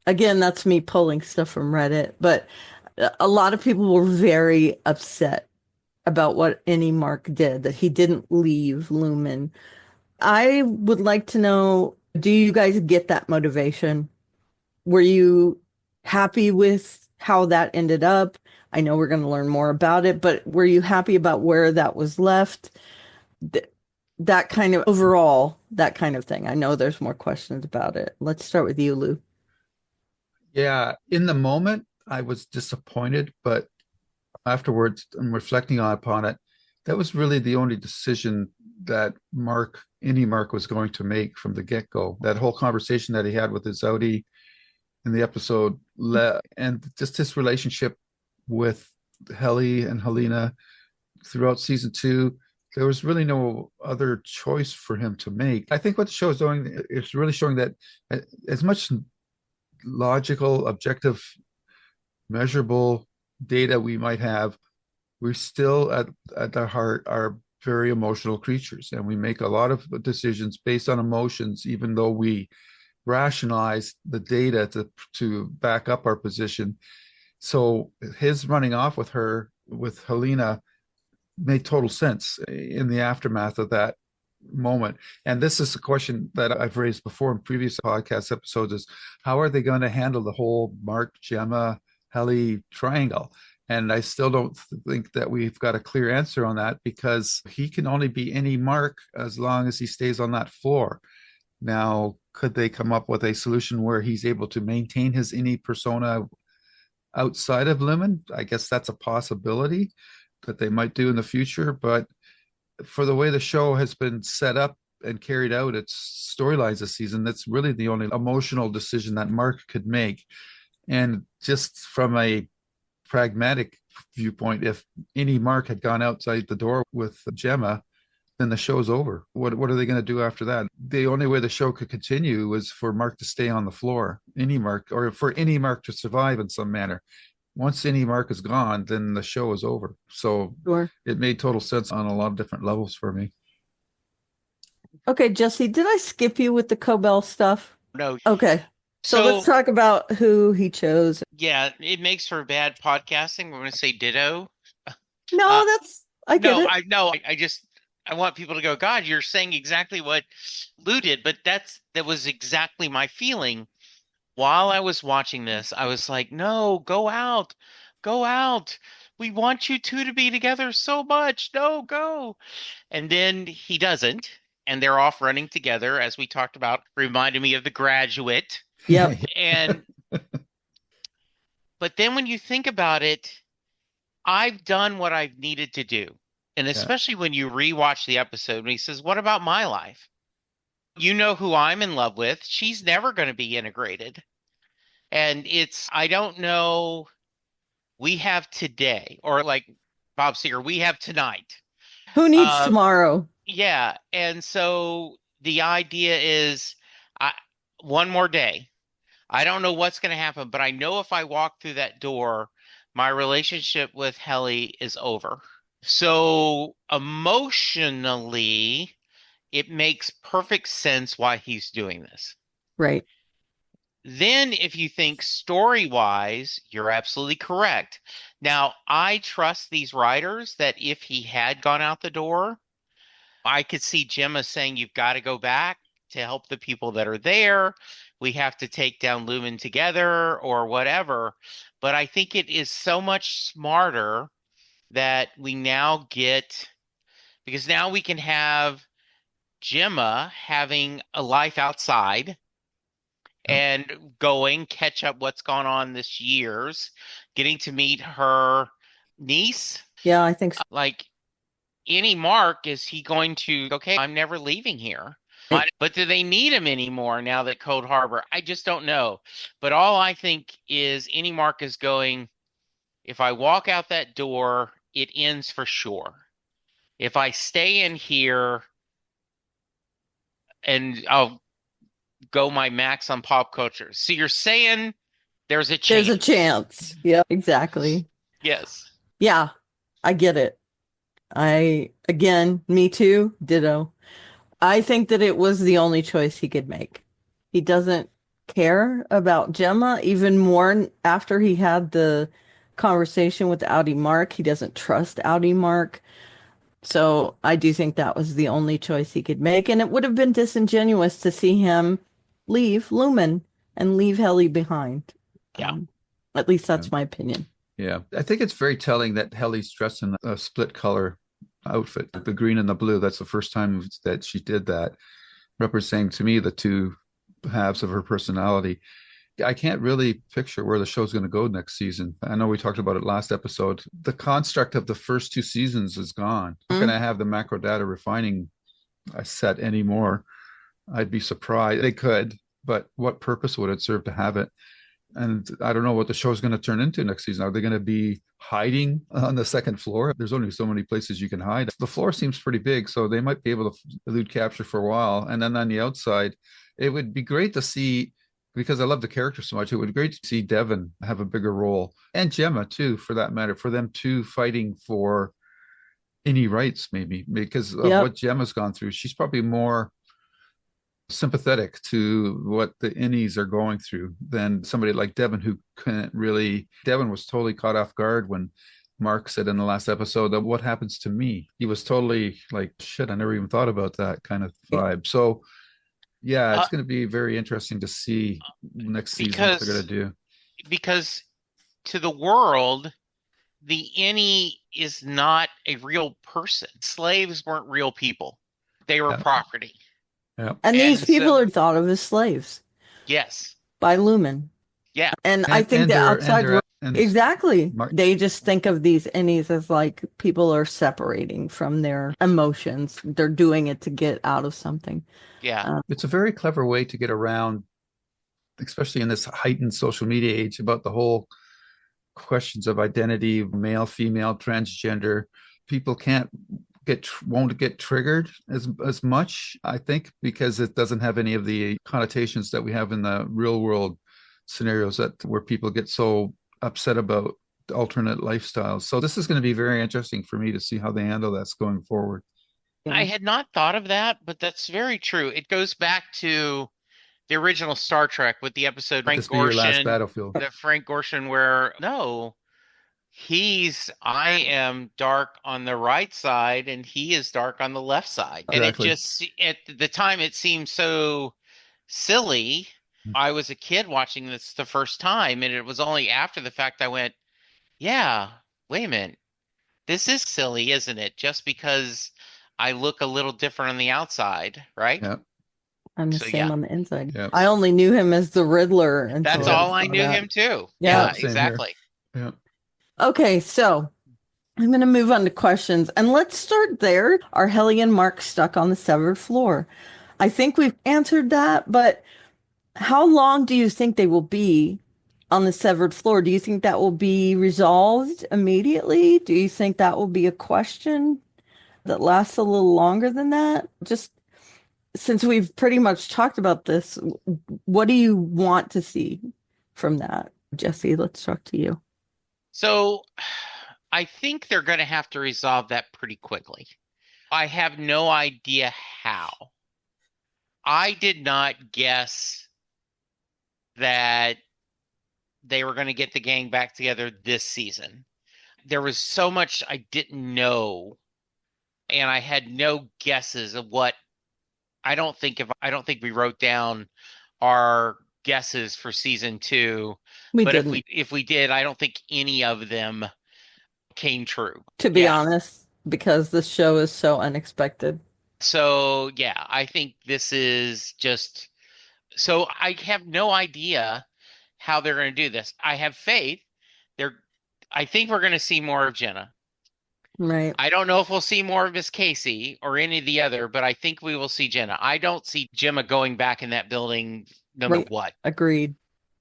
Again, that's me pulling stuff from Reddit, but a lot of people were very upset about what any Mark did, that he didn't leave Lumen. I would like to know, do you guys get that motivation? Were you happy with how that ended up? I know we're going to learn more about it, but were you happy about where that was left? That kind of overall, that kind of thing. I know there's more questions about it. Let's start with you, Lou. Yeah, in the moment, I was disappointed, but afterwards, and reflecting upon it, that was really the only decision that any Mark was going to make from the get-go. That whole conversation that he had with his Audi in the episode, and just his relationship with Helly and Helena throughout season 2, there was really no other choice for him to make. I think what the show is doing is really showing that as much logical, objective, measurable data we might have, we still at our heart are very emotional creatures, and we make a lot of decisions based on emotions, even though we rationalize the data to back up our position. So his running off with Helena, made total sense in the aftermath of that moment. And this is a question that I've raised before in previous podcast episodes: is how are they going to handle the whole Mark, Gemma, Helly triangle? And I still don't think that we've got a clear answer on that because he can only be any Mark as long as he stays on that floor. Now, could they come up with a solution where he's able to maintain his any persona outside of Lumen? I guess that's a possibility that they might do in the future. But for the way the show has been set up and carried out its storylines this season, that's really the only emotional decision that Mark could make. And just from a pragmatic viewpoint, if any Mark had gone outside the door with Gemma, then the show's over. What are they going to do after that? The only way the show could continue was for Mark to stay on the floor, any Mark, or for any Mark to survive in some manner. Once any Mark is gone, then the show is over. So Sure. it made total sense on a lot of different levels for me. Okay, Jesse, did I skip you with the Cobell stuff? No. Okay. So let's So, talk about who he chose. yeah, it makes for bad podcasting. We're going to say ditto. No, Uh, I get no, it. I just I want people to go, God, you're saying exactly what Lou did, but that was exactly my feeling while I was watching this. I was like, no, go out, go out. We want you two to be together so much. No, go. And then he doesn't, and they're off running together, as we talked about, reminded me of The Graduate. Yep. And but then when you think about it, I've done what I've needed to do. And Yeah. especially when you rewatch the episode, when he says, what about my life? You know who I'm in love with. She's never going to be integrated. And I don't know, we have today, or like Bob Seger, we have tonight. Who needs Uh, tomorrow? yeah. And so the idea is I, one more day. I don't know what's going to happen, but I know if I walk through that door, my relationship with Helly is over. So emotionally, it makes perfect sense why he's doing this. Right. Then, if you think story wise, you're absolutely correct. Now, I trust these writers that if he had gone out the door, I could see Gemma saying, you've got to go back to help the people that are there. We have to take down Lumen together or whatever. But I think it is so much smarter that we now get, because now we can have Gemma having a life outside and going catch up what's gone on this year's, getting to meet her niece. Yeah, I think so. Like any Mark, is he going to, okay, I'm never leaving here. But do they need him anymore now that Cold Harbor? I just don't know. But all I think is any Mark is going, if I walk out that door, it ends for sure. If I stay in here and I'll go my max on pop culture. So you're saying there's a There's a chance. chance. Yeah, exactly. Yes. Yeah, I get it. Again, me too, ditto. I think that it was the only choice he could make. He doesn't care about Gemma even more after he had the conversation with Audi Mark. He doesn't trust Audi Mark. So I do think that was the only choice he could make. And it would have been disingenuous to see him leave Lumen and leave Helly behind. Yeah. At least Yeah. that's my opinion. Yeah. I think it's very telling that Helly's dressed in a split color outfit, the green and the blue. That's the first time that she did that, representing to me the two halves of her personality. I can't really picture where the show's going to go next season. I know we talked about it last episode. The construct of the first two seasons is gone. Not going to have the macro data refining set anymore. I'd be surprised. They could, but what purpose would it serve to have it? And I don't know what the show's going to turn into next season. Are they going to be hiding on the second floor? There's only so many places you can hide. The floor seems pretty big, so they might be able to elude capture for a while. And then on the outside, it would be great to see, because I love the character so much, it would be great to see Devon have a bigger role, and Gemma too, for that matter, for them two fighting for any rights, maybe, because of what Gemma's gone through. She's probably more sympathetic to what the innies are going through than somebody like Devon, who couldn't really. Devon was totally caught off guard when Mark said in the last episode that what happens to me. He was totally like, shit, I never even thought about that kind of vibe. So yeah, it's going to be very interesting to see next season what they're going to do. Because to the world, the innie is not a real person. Slaves weren't real people. They were Yeah, property. yeah, And these And people so, are thought of as slaves yes. by Lumen. Yeah. And I think the outside world, and exactly, Mark, they just think of these innies as like people are separating from their emotions. They're doing it to get out of something. Yeah. it's a very clever way to get around, especially in this heightened social media age, about the whole questions of identity, male, female, transgender. People can't won't get triggered as much, I think, because it doesn't have any of the connotations that we have in the real world scenarios that where people get so upset about alternate lifestyles. So this is going to be very interesting for me to see how they handle that's going forward. I Yeah. had not thought of that, but that's very true. It goes back to the original Star Trek with the episode Let Frank this be your last Gorshin, battlefield. the Frank Gorshin where no, I am dark on the right side and he is dark on the left side. And it Exactly. just, at the time, it seemed so silly. I was a kid watching this the first time, and it was only after the fact I went, yeah, wait a minute. This is silly, isn't it? Just because I look a little different on the outside, right? Yeah. I'm the So yeah, same on the inside. Yeah. I only knew him as the Riddler until that's I Yeah. all I saw knew that. him too. Yeah. Yeah, Yeah. Same here. exactly. Yeah. Okay, so I'm going to move on to questions and let's start there. Are Helly and Mark stuck on the severed floor? I think we've answered that, but how long do you think they will be on the severed floor? Do you think that will be resolved immediately? Do you think that will be a question that lasts a little longer than that? Just since we've pretty much talked about this, what do you want to see from that? Jesse, let's talk to you. So I think they're going to have to resolve that pretty quickly. I have no idea how. I did not guess that they were going to get the gang back together this season. There was so much I didn't know, and I had no guesses of what I don't think we wrote down our guesses for season two. We But didn't, if we did, I don't think any of them came true. to be Yeah. honest, because the show is so unexpected. So yeah, I think this is just so I have no idea how they're going to do this. I have faith. They're I think we're going to see more of Jenna. Right. I don't know if we'll see more of Miss Casey or any of the other, but I think we will see Jenna. I don't see Gemma going back in that building no matter Right. what. Agreed.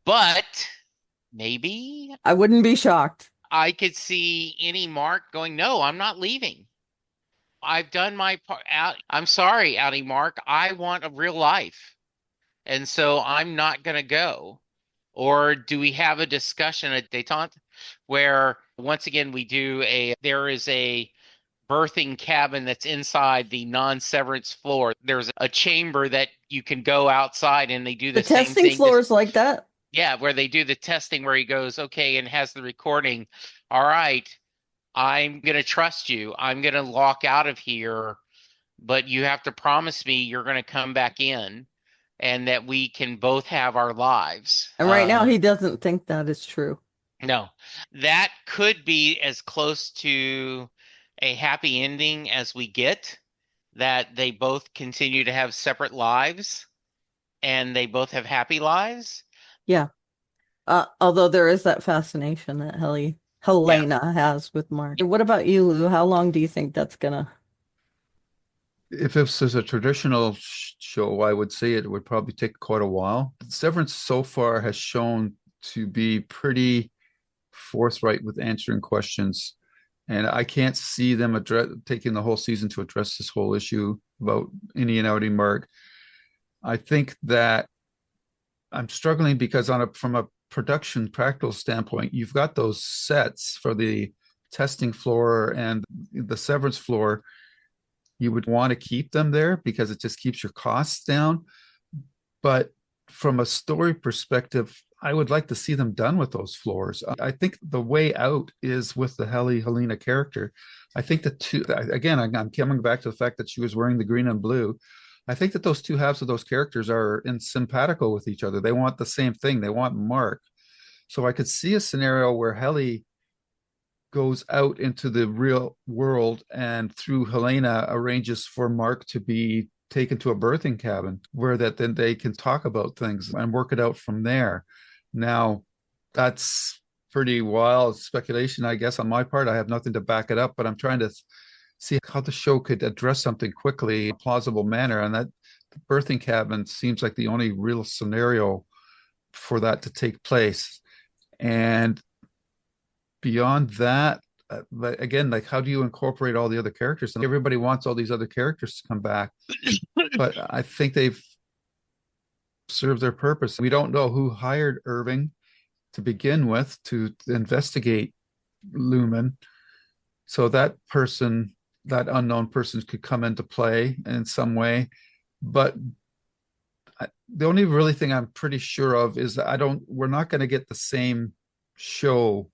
But maybe I wouldn't be shocked. I could see any Mark going, no, I'm not leaving. I've done my part out. I'm sorry, Outie Mark. I want a real life. And so I'm not going to go. Or do we have a discussion at detente where once again there is a birthing cabin that's inside the non-severance floor. There's a chamber that you can go outside and they do The the same testing thing. floor is like that. Yeah, where they do the testing where he goes, okay, and has the recording. All right, I'm going to trust you. I'm going to walk out of here, but you have to promise me you're going to come back in and that we can both have our lives. And right now, he doesn't think that is true. No, that could be as close to a happy ending as we get, that they both continue to have separate lives and they both have happy lives. Yeah. Although there is that fascination that Yeah. Helena has with Mark. What about you, Lou? How long do you think that's gonna? If this is a traditional show, I would say it would probably take quite a while. Severance so far has shown to be pretty forthright with answering questions, and I can't see them taking the whole season to address this whole issue about Innie and Outie Mark. I think that I'm struggling because from a production practical standpoint, you've got those sets for the testing floor and the severance floor. You would want to keep them there because it just keeps your costs down. But from a story perspective, I would like to see them done with those floors. I think the way out is with the Helena character. I think the two, again, I'm coming back to the fact that she was wearing the green and blue. I think that those two halves of those characters are in simpatico with each other. They want the same thing. They want Mark. So I could see a scenario where Helly goes out into the real world and through Helena arranges for Mark to be taken to a birthing cabin where that then they can talk about things and work it out from there. Now, that's pretty wild speculation, I guess, on my part. I have nothing to back it up, but I'm trying to see how the show could address something quickly, in a plausible manner. And that birthing cabin seems like the only real scenario for that to take place. And beyond that, again, like how do you incorporate all the other characters? And everybody wants all these other characters to come back, but I think they've served their purpose. We don't know who hired Irving to begin with to investigate Lumen. So that person, that unknown person, could come into play in some way. But the only really thing I'm pretty sure of is that we're not going to get the same show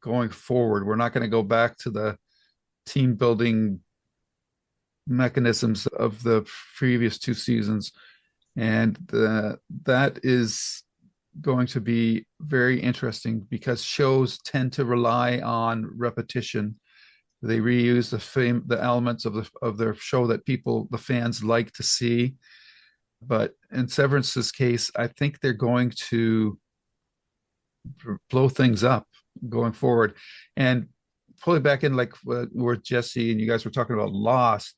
going forward. We're not going to go back to the team building mechanisms of the previous two seasons. And that is going to be very interesting because shows tend to rely on repetition. They reuse the elements of their show that the fans like to see. But in Severance's case, I think they're going to blow things up going forward. And pulling back in, like where Jesse and you guys were talking about Lost.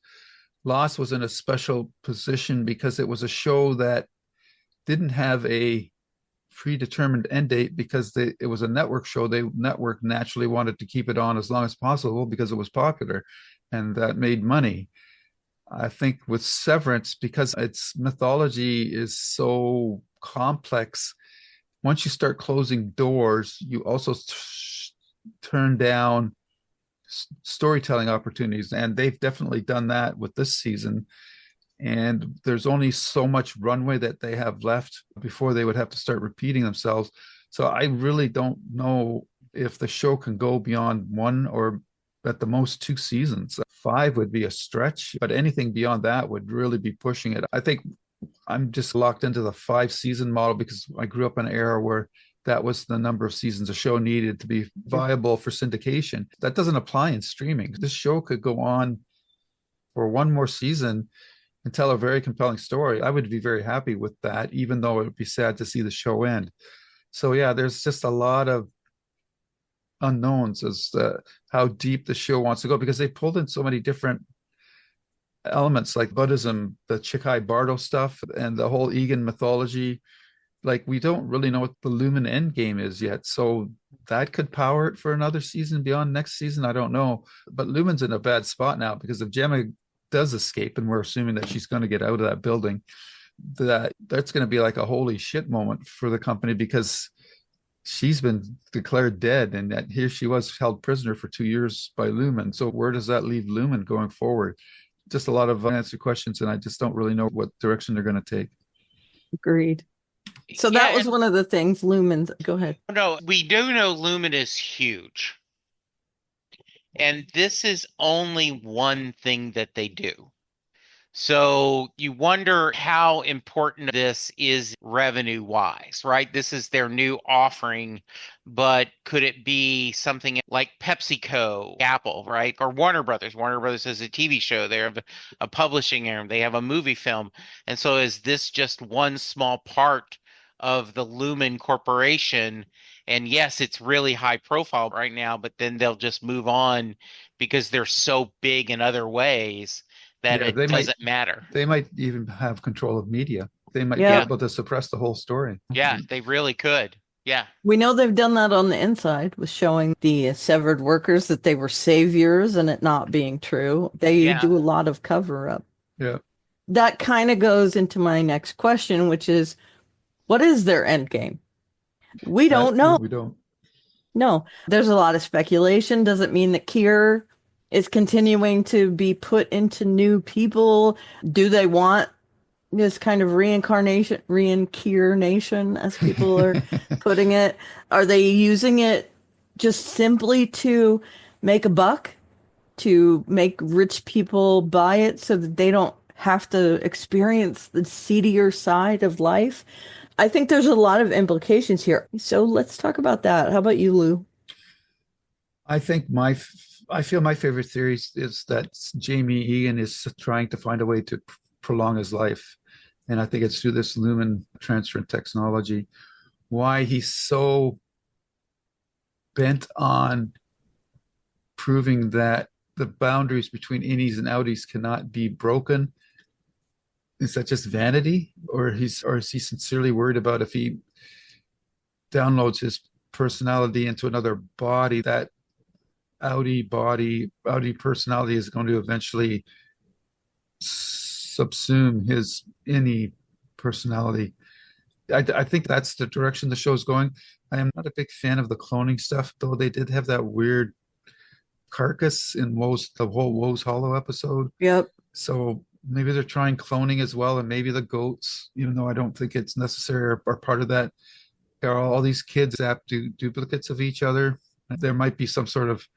Lost was in a special position because it was a show that didn't have a predetermined end date because it was a network show. The network naturally wanted to keep it on as long as possible because it was popular and that made money. I think with Severance, because its mythology is so complex, once you start closing doors, you also turn down storytelling opportunities. And they've definitely done that with this season. And there's only so much runway that they have left before they would have to start repeating themselves. So I really don't know if the show can go beyond one or at the most two seasons. 5 would be a stretch, but anything beyond that would really be pushing it. I think I'm just locked into the 5-season model because I grew up in an era where that was the number of seasons a show needed to be viable for syndication. That doesn't apply in streaming. This show could go on for one more season and tell a very compelling story. I would be very happy with that, even though it would be sad to see the show end. So yeah, there's just a lot of unknowns as to how deep the show wants to go because they pulled in so many different elements like Buddhism, the Chikai Bardo stuff, and the whole Egan mythology. Like we don't really know what the Lumen end game is yet. So that could power it for another season beyond next season. I don't know. But Lumen's in a bad spot now because if Gemma does escape, and we're assuming that she's going to get out of that building, that's going to be like a holy shit moment for the company because she's been declared dead, and that here she was held prisoner for 2 years by Lumen. So where does that leave Lumen going forward? Just a lot of unanswered questions, and I just don't really know what direction they're going to take. Agreed. So that was one of the things Lumen's. Go ahead. No, we do know Lumen is huge. And this is only one thing that they do. So you wonder how important this is revenue wise, right? This is their new offering, but could it be something like PepsiCo, Apple, right? Or Warner Brothers. Warner Brothers has a TV show. They have a publishing arm. They have a movie film. And so is this just one small part of the Lumen Corporation? And yes, it's really high profile right now, but then they'll just move on because they're so big in other ways that it doesn't matter. They might even have control of media. They might be able to suppress the whole story. Yeah, they really could. Yeah. We know they've done that on the inside with showing the severed workers that they were saviors and it not being true. They do a lot of cover up. Yeah. That kind of goes into my next question, which is, what is their end game? We don't know. We don't. No, there's a lot of speculation. Does it mean that Kier is continuing to be put into new people? Do they want this kind of reincarnation, as people are putting it? Are they using it just simply to make a buck, to make rich people buy it so that they don't have to experience the seedier side of life? I think there's a lot of implications here. So let's talk about that. How about you, Lou? I feel my favorite theory is that Jamie Egan is trying to find a way to prolong his life. And I think it's through this lumen transfer technology. Why he's so bent on proving that the boundaries between innies and outies cannot be broken. Is that just vanity? Or is he sincerely worried about if he downloads his personality into another body, that outie personality is going to eventually subsume his innie personality. I think that's the direction the show's going. I am not a big fan of the cloning stuff, though they did have that weird carcass in the whole Woe's Hollow episode. Yep. So maybe they're trying cloning as well, and maybe the goats, even though I don't think it's necessary, are part of that. Are all these kids duplicates of each other? There might be some sort of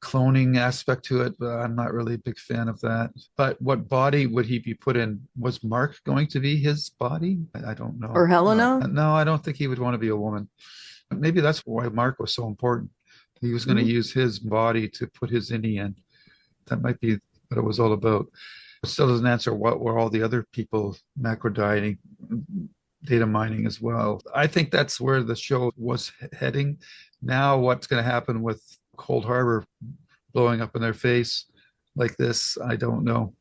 cloning aspect to it, but I'm not really a big fan of that. But what body would he be put in? Was Mark going to be his body? I don't Or know. Helena? No, I don't think he would want to be a woman. Maybe that's why Mark was so important. He was going to Mhm. use his body to put his innie in. That might be what it was all about. It still doesn't answer what were all the other people macro dieting, data mining as well. I think that's where the show was heading. Now, what's going to happen with Cold Harbor blowing up in their face like this, I don't know.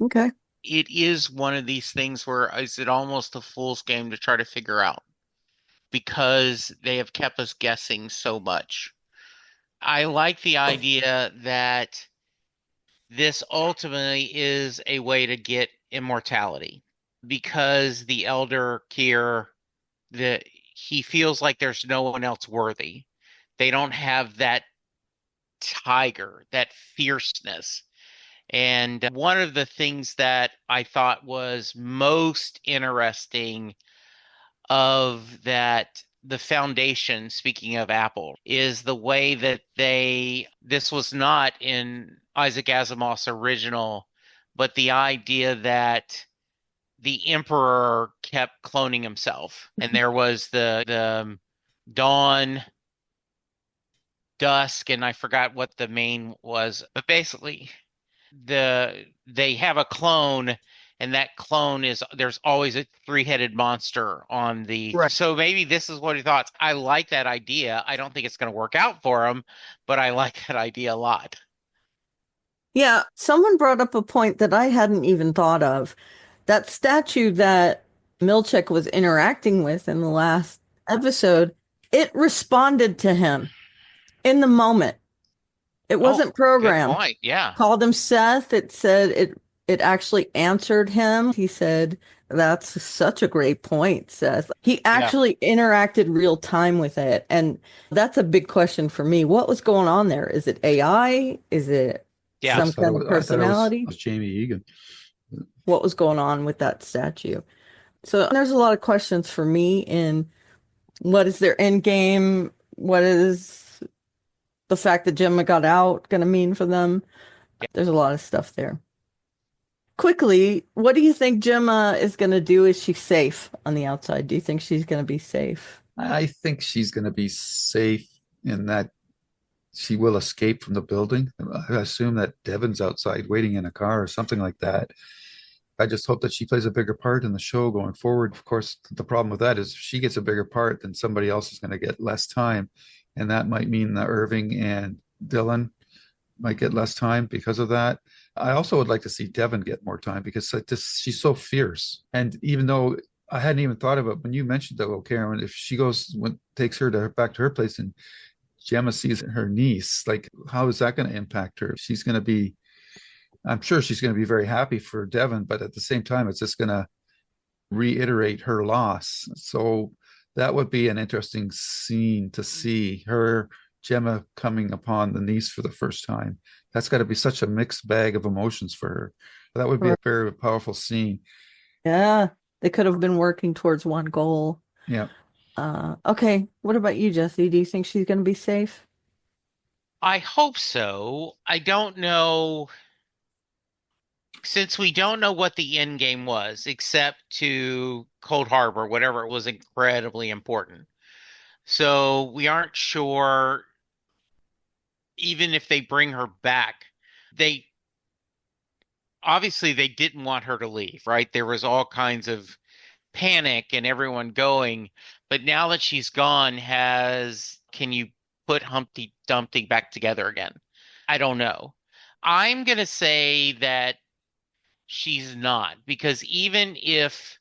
Okay. It is one of these things where is it almost a fool's game to try to figure out because they have kept us guessing so much. I like the idea that this ultimately is a way to get immortality because the elder Kier, he feels like there's no one else worthy. They don't have that tiger, that fierceness. And one of the things that I thought was most interesting of that the foundation, speaking of Apple, is the way that this was not in Isaac Asimov's original, but the idea that the emperor kept cloning himself. And there was the Dawn, Dusk, and I forgot what the main was, but basically they have a clone, and that clone is there's always a three-headed monster on the Right. so maybe this is what he thought. I like that idea. I don't think it's going to work out for him, but I like that idea a lot. Yeah, someone brought up a point that I hadn't even thought of. That statue that Milchek was interacting with in the last episode, it responded to him in the moment. It Oh, wasn't good programmed. point. Yeah. Called him Seth. It actually answered him. He said, "That's such a great point, Seth." He Yeah. actually interacted real time with it. And that's a big question for me. What was going on there? Is it AI? Is it I Yeah. some just thought kind of I thought personality? it was Jamie Egan. What was going on with that statue? So there's a lot of questions for me in what is their end game? What is the fact that Gemma got out going to mean for them? There's a lot of stuff there. Quickly, what do you think Gemma is going to do? Is she safe on the outside? Do you think she's going to be safe? I think she's going to be safe in that she will escape from the building. I assume that Devin's outside waiting in a car or something like that. I just hope that she plays a bigger part in the show going forward. Of course, the problem with that is if she gets a bigger part, then somebody else is going to get less time. And that might mean that Irving and Dylan might get less time because of that. I also would like to see Devin get more time because she's so fierce. And even though I hadn't even thought of it when you mentioned that, well, Karen, if she takes her to back to her place and Gemma sees her niece, like how is that going to impact her? I'm sure she's going to be very happy for Devin, but at the same time, it's just going to reiterate her loss. So that would be an interesting scene to see her, Gemma, coming upon the niece for the first time. That's got to be such a mixed bag of emotions for her. That would be a Right. very powerful scene. Yeah, they could have been working towards one goal. Yeah. Okay. What about you, Jesse? Do you think she's going to be safe? I hope so. I don't know since we don't know what the end game was, except to Cold Harbor, whatever it was incredibly important. So we aren't sure, even if they bring her back, they obviously they didn't want her to leave, right? There was all kinds of panic and everyone going, but now that she's gone, can you put Humpty Dumpty back together again? I don't know. I'm gonna say that she's not, because even if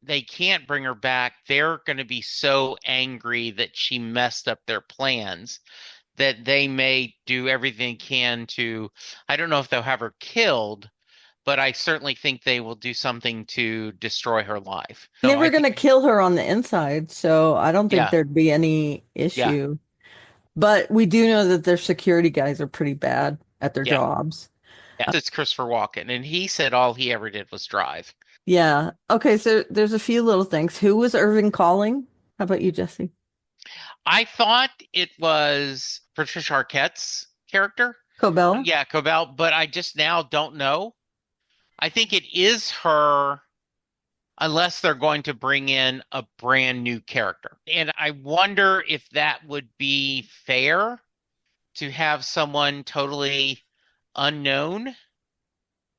they can't bring her back, they're going to be so angry that she messed up their plans that they may do everything they can to, I don't know if they'll have her killed, but I certainly think they will do something to destroy her life. They No, I were going think, to kill her on the inside, so I don't think yeah, there'd be any yeah, issue. But we do know that their security guys are pretty bad at their yeah, jobs. yeah. It's Christopher Walken, and he said all he ever did was drive. Yeah. Okay, so there's a few little things. Who was Irving calling? How about you, Jesse? I thought it was Patricia Arquette's character. Cobell? Yeah, Cobell, but I just now don't know. I think it is her unless they're going to bring in a brand new character. And I wonder if that would be fair to have someone totally unknown.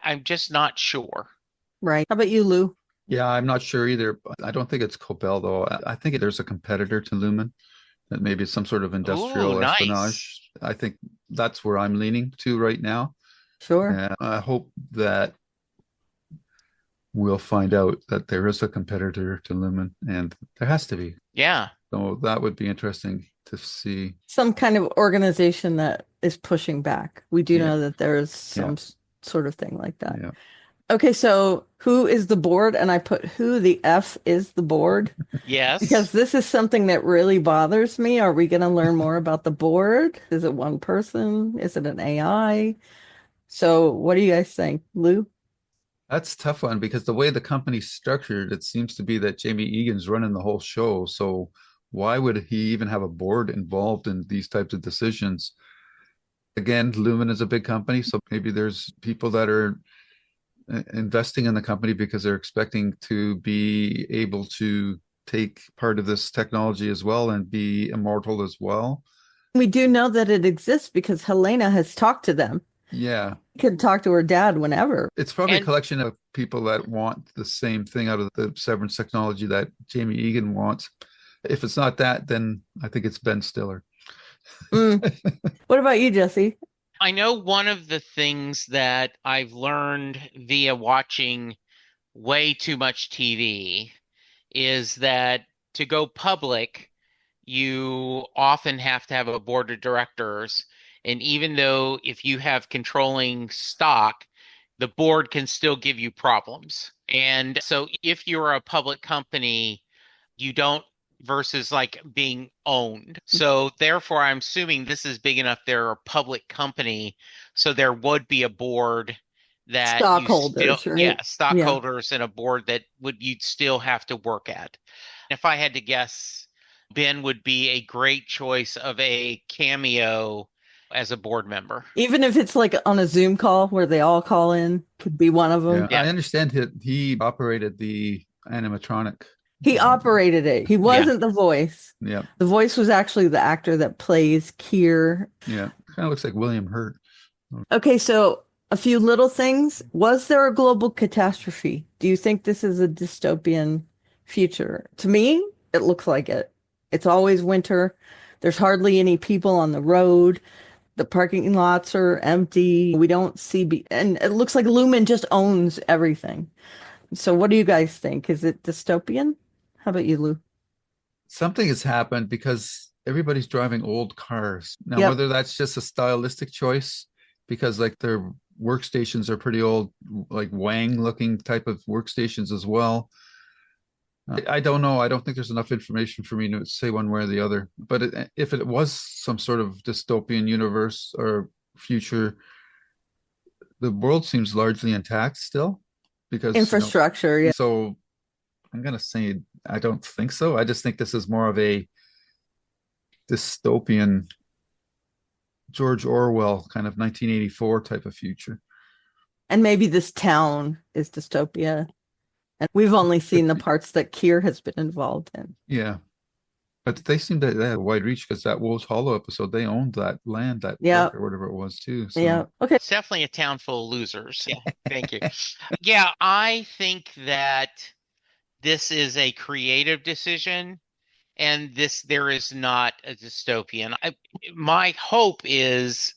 I'm just not sure. Right. How about you, Lou? Yeah, I'm not sure either. I don't think it's Copel though. I think there's a competitor to Lumen that maybe it's some sort of Ooh, industrial nice. espionage. I think that's where I'm leaning to right now. Sure. And I hope that we'll find out that there is a competitor to Lumen, and there has to be. Yeah. So that would be interesting to see. Some kind of organization that is pushing back. We do Yeah, know that there's yeah, some sort of thing like that. yeah. Okay, so who is the board? And I put who the F is the board because Yes. this is something that really bothers me. Are we going to learn more about the board? Is it one person? Is it an AI? So what do you guys think, Lou? That's a tough one because the way the company's structured, it seems to be that Jamie Egan's running the whole show. So why would he even have a board involved in these types of decisions? Again, Lumen is a big company, so maybe there's people that are investing in the company because they're expecting to be able to take part of this technology as well and be immortal as well. We do know that it exists because Helena has talked to them. Yeah, She could talk to her dad whenever. it's probably a And collection of people that want the same thing out of the Severance technology that Jamie Egan wants. If it's not that, then I think it's Ben Stiller. Mm. What about you, Jesse? I know one of the things that I've learned via watching way too much TV is that to go public, you often have to have a board of directors. And even though if you have controlling stock, the board can still give you problems. And so if you're a public company, you don't versus like being owned. So therefore, I'm assuming this is big enough. They're a public company, so there would be a board that you still, Stockholders, yeah, right? Yeah. stockholders and a board that would you'd still have to work at. If I had to guess, Ben would be a great choice of a cameo as a board member. Even if it's like on a Zoom call where they all call in, could be one of Yeah, them. Yeah, I understand he operated the animatronic. He operated it. He yeah. wasn't the voice. Yeah, The voice was actually the actor that plays Kier. yeah. Kind of looks like William Hurt. Okay, so a few little things. Was there a global catastrophe? Do you think this is a dystopian future? To me, it looks like it. It's always winter. There's hardly any people on the road. The parking lots are empty. We don't see, and it looks like Lumen just owns everything. So what do you guys think? Is it dystopian? How about you, Lou? Something has happened because everybody's driving old cars. Now, Yep. whether that's just a stylistic choice, because like their workstations are pretty old, like Wang looking type of workstations as well. I don't know. I don't think there's enough information for me to say one way or the other. But if it was some sort of dystopian universe or future, the world seems largely intact still because, Infrastructure, yeah. so I'm going to say I don't think so. I just think this is more of a dystopian George Orwell kind of 1984 type of future. And maybe this town is dystopia. And we've only seen the parts that Kier has been involved in. Yeah. But they seem that they had a wide reach because that Wolves Hollow episode, they owned that land, that Yeah. park or whatever it was too. Yeah. So Okay. It's definitely a town full of losers. Yeah, thank you. Yeah, I think that this is a creative decision, and there is not a dystopian. My hope is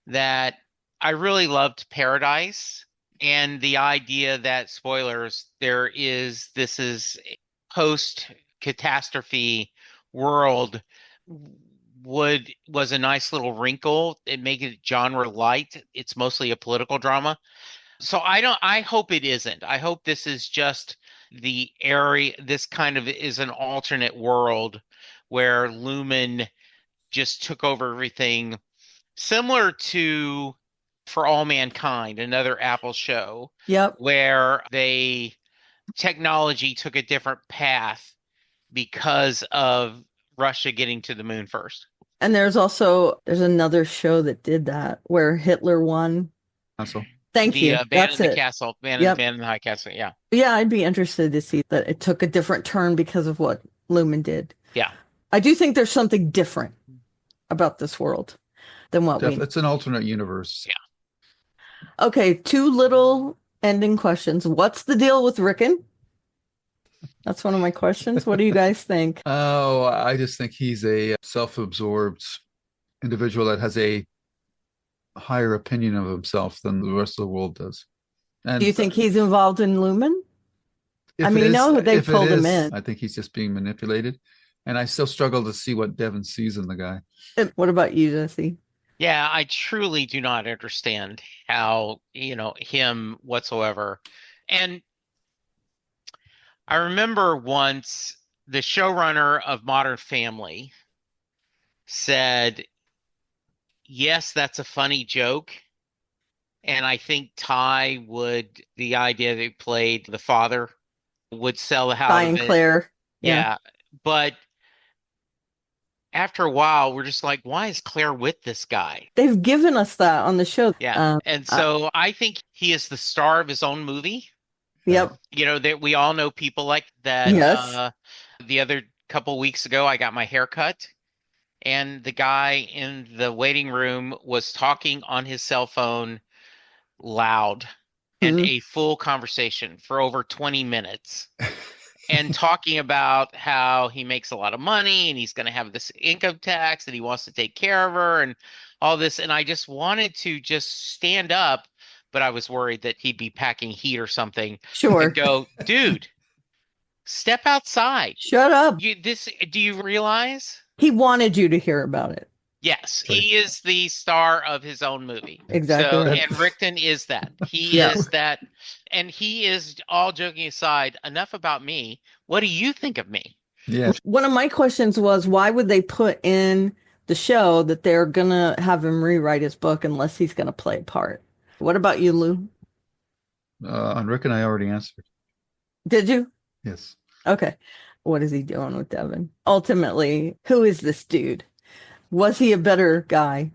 that I really loved Paradise and the idea that, spoilers, this is post catastrophe world was a nice little wrinkle. It make it genre light. It's mostly a political drama. So I hope it isn't. I hope this is just the area, this kind of is an alternate world where Lumen just took over everything, similar to For All Mankind, another Apple show, Yep. where technology took a different path because of Russia getting to the moon first. And there's another show that did that where Hitler won. also, Thank The you. Man That's in the it. Castle, Yep. Man in the High Castle. Yeah. Yeah, I'd be interested to see that it took a different turn because of what Lumen did. Yeah. I do think there's something different about this world than what we. it's an alternate universe. Yeah. Okay, two little ending questions. What's the deal with Rickon? That's one of my questions. What do you guys think? Oh, I just think he's a self-absorbed individual that has a higher opinion of himself than the rest of the world does. And Do you think he's involved in Lumen? I if mean, it we is, know they if it pulled him is, in. I think he's just being manipulated. And I still struggle to see what Devin sees in the guy. What about you, Jesse? Yeah, I truly do not understand how, him whatsoever. And I remember once the showrunner of Modern Family said, yes, that's a funny joke. And I think the idea that he played the father would sell out Ty of and it. Claire. Yeah. But after a while, we're just like, why is Claire with this guy? They've given us that on the show. Yeah. And so I think he is the star of his own movie. Yep. That we all know people like that. Yes. The other couple weeks ago, I got my hair cut, and the guy in the waiting room was talking on his cell phone loud and Mhm. a full conversation for over 20 minutes. And talking about how he makes a lot of money and he's going to have this income tax and he wants to take care of her and all this. And I just wanted to just stand up, but I was worried that he'd be packing heat or something Sure. and go, dude, step outside. Shut up. Do you realize? He wanted you to hear about it. Yes, he is the star of his own movie. Exactly So, right. and Rickton is that. He Yeah. is that. And he is, all joking aside, enough about me. What do you think of me? Yeah. One of my questions was, why would they put in the show that they're going to have him rewrite his book unless he's going to play a part? What about you, Lou? On Rick and I already answered. Did you? Yes. Okay. What is he doing with Devin? Ultimately, who is this dude? Was he a better guy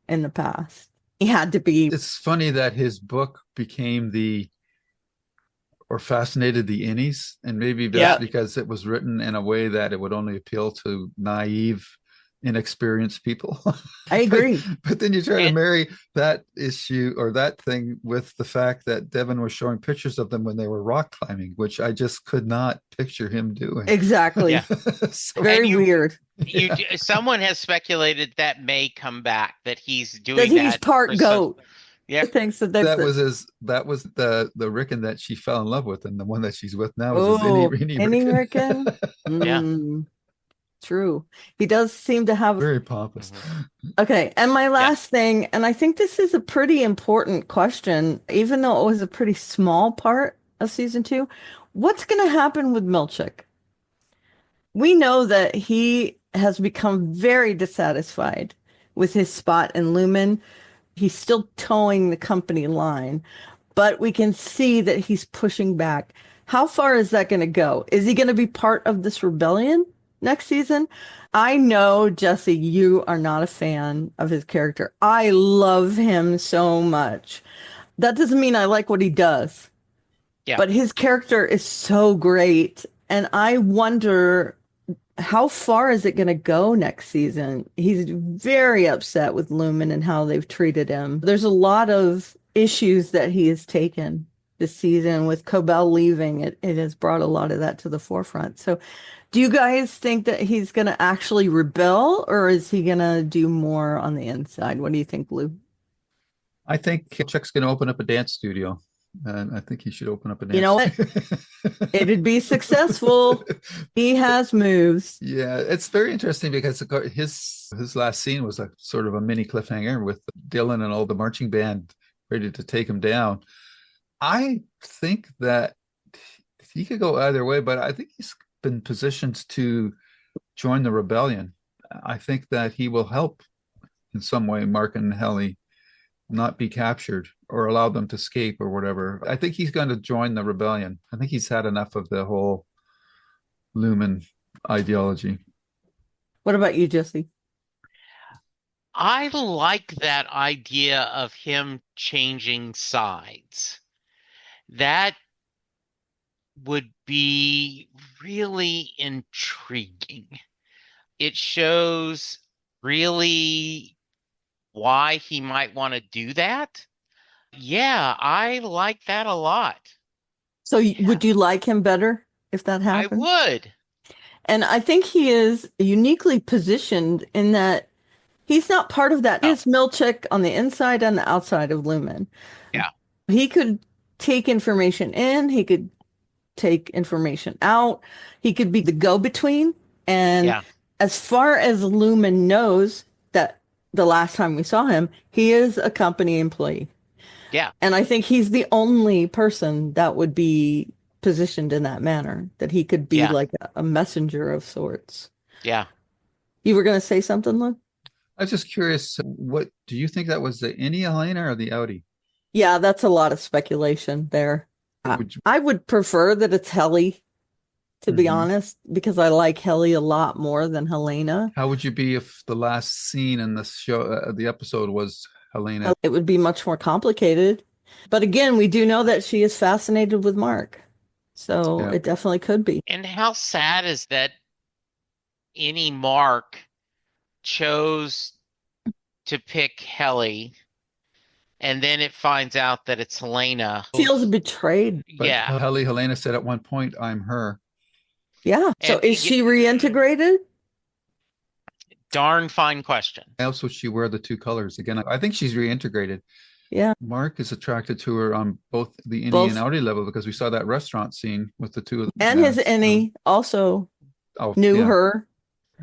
in the past? He had to be. It's funny that his book became or fascinated the innies, and maybe that's because it was written in a way that it would only appeal to naive, inexperienced people. I agree. But then you try to marry that issue or that thing with the fact that Devin was showing pictures of them when they were rock climbing, which I just could not picture him doing. Exactly. Yeah. So, Very weird. Someone has speculated that may come back, that he's doing That he's that part for goat. Yeah. Thinks that that was the Rickon that she fell in love with, and the one that she's with now is Any Rickon. Yeah. True. He does seem to have very pompous. Okay, and my last thing, and I think this is a pretty important question, even though it was a pretty small part of season 2. What's going to happen with Milchick? We know that he has become very dissatisfied with his spot in Lumen. He's still towing the company line, but we can see that he's pushing back. How far is that going to go? Is he going to be part of this rebellion next season? I know, Jesse, you are not a fan of his character. I love him so much. That doesn't mean I like what he does. Yeah. But his character is so great. And I wonder how far is it going to go next season? He's very upset with Lumen and how they've treated him. There's a lot of issues that he has taken this season with Cobell leaving. It has brought a lot of that to the forefront. So, do you guys think that he's going to actually rebel or is he going to do more on the inside? What do you think, Lou? I think Chuck's going to open up a dance studio, and I think he should open up a You know dance. what? It'd be successful. He has moves. Yeah, it's very interesting because his last scene was a sort of a mini cliffhanger with Dylan and all the marching band ready to take him down. I think that he could go either way, but I think he's been positioned to join the rebellion. I think that he will help in some way Mark and Helly not be captured or allow them to escape or whatever. I think he's going to join the rebellion. I think he's had enough of the whole Lumen ideology. What about you, Jesse? I like that idea of him changing sides. That would be really intriguing. It shows really why he might want to do that. Yeah, I like that a lot. So, Yeah, would you like him better if that I happened? would. And I think he is uniquely positioned in that he's not part of that. Oh, He's Milchick on the inside and the outside of Lumen. yeah, He could take information in, he could take information out, he could be the go-between. And yeah, as far as Lumen knows, that the last time we saw him, he is a company employee. yeah, And I think he's the only person that would be positioned in that manner, that he could be yeah, like a messenger of sorts. yeah. You were going to say something, Lou? I was just curious, what do you think that was, the Innie Helena or the Audi? Yeah, that's a lot of speculation there. Would you, I would prefer that it's Helly, to be Mhm. honest, because I like Helly a lot more than Helena. How would you be if the last scene in the show, the episode was Helena? It would be much more complicated. But again, we do know that she is fascinated with Mark. So Yeah, it definitely could be. And how sad is that any Mark chose to pick Helly and then it finds out that it's Helena. Feels betrayed. but Yeah. Helena said at one point, "I'm her." Yeah. So And is she reintegrated? darn fine question. Why else would she wear the two colors again? I think she's reintegrated. Yeah. Mark is attracted to her on both the Innie and Both. Audi level because we saw that restaurant scene with the two of them. And his Annie also Oh, knew yeah, her,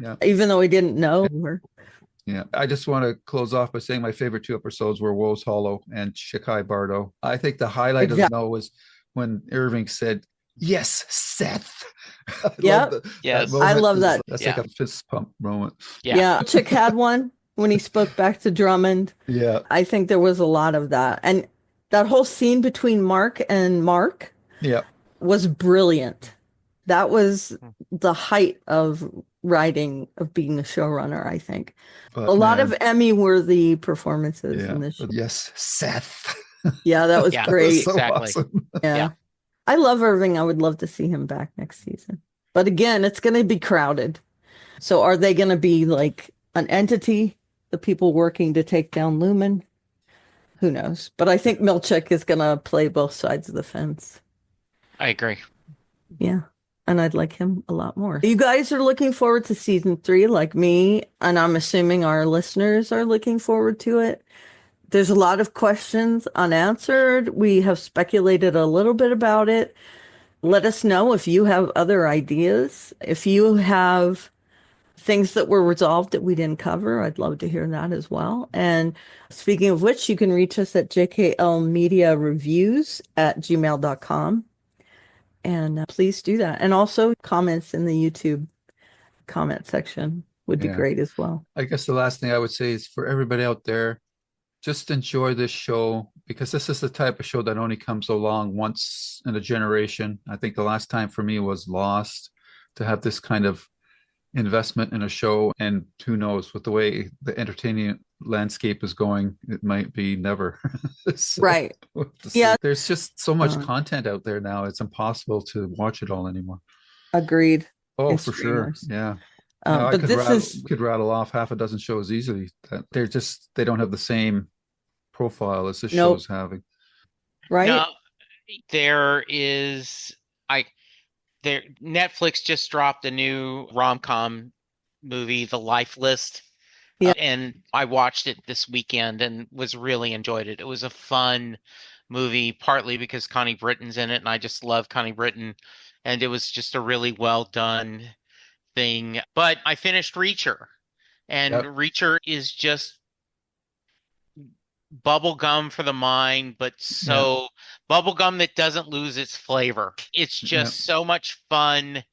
yeah, even though he didn't know her. yeah. I just want to close off by saying my favorite two episodes were Woe's Hollow and Shikai Bardo. I think the highlight of Exactly. them was when Irving said, "Yes, Seth." I Yeah. love that Yes. moment. I love that. That's Yeah. like a fist pump moment. Yeah. Yeah. Chick had one when he spoke back to Drummond. Yeah, I think there was a lot of that. And that whole scene between Mark and Mark yeah. was brilliant. That was the height of writing, of being a showrunner, I think. But A lot man, of Emmy-worthy performances yeah. in this show. But yes, Seth. Yeah, that was Yeah. That was great. so Exactly. awesome. Yeah. Yeah. I love Irving. I would love to see him back next season. But again, it's going to be crowded. So are they going to be like an entity, the people working to take down Lumen? Who knows? But I think Milchick is going to play both sides of the fence. I agree. Yeah. And I'd like him a lot more. You guys are looking forward to season 3 like me, and I'm assuming our listeners are looking forward to it. There's a lot of questions unanswered. We have speculated a little bit about it. Let us know if you have other ideas. If you have things that were resolved that we didn't cover, I'd love to hear that as well. And speaking of which, you can reach us at jklmediareviews@gmail.com. And please do that. And also comments in the YouTube comment section would be Yeah. great as well. I guess the last thing I would say is for everybody out there, just enjoy this show because this is the type of show that only comes along once in a generation. I think the last time for me was Lost, to have this kind of investment in a show. And who knows, with the way the entertainment landscape is going, it might be never. So, Right. we'll have to see. Yeah. There's just so much Uh, content out there now. It's impossible to watch it all anymore. Agreed. Oh, and for sure. streamers. Yeah. No, I But this is could rattle off half a dozen shows easily that they don't have the same profile as this show's nope, having. No, right? there is I there Netflix just dropped a new rom-com movie, The Life List, Yeah, and I watched it this weekend and was really enjoyed it. It was a fun movie, partly because Connie Britton's in it, and I just love Connie Britton, and it was just a really well done thing. But I finished Reacher, and Yep. Reacher is just bubble gum for the mind, but Yeah. so bubble gum that doesn't lose its flavor. It's Yeah. just so much fun.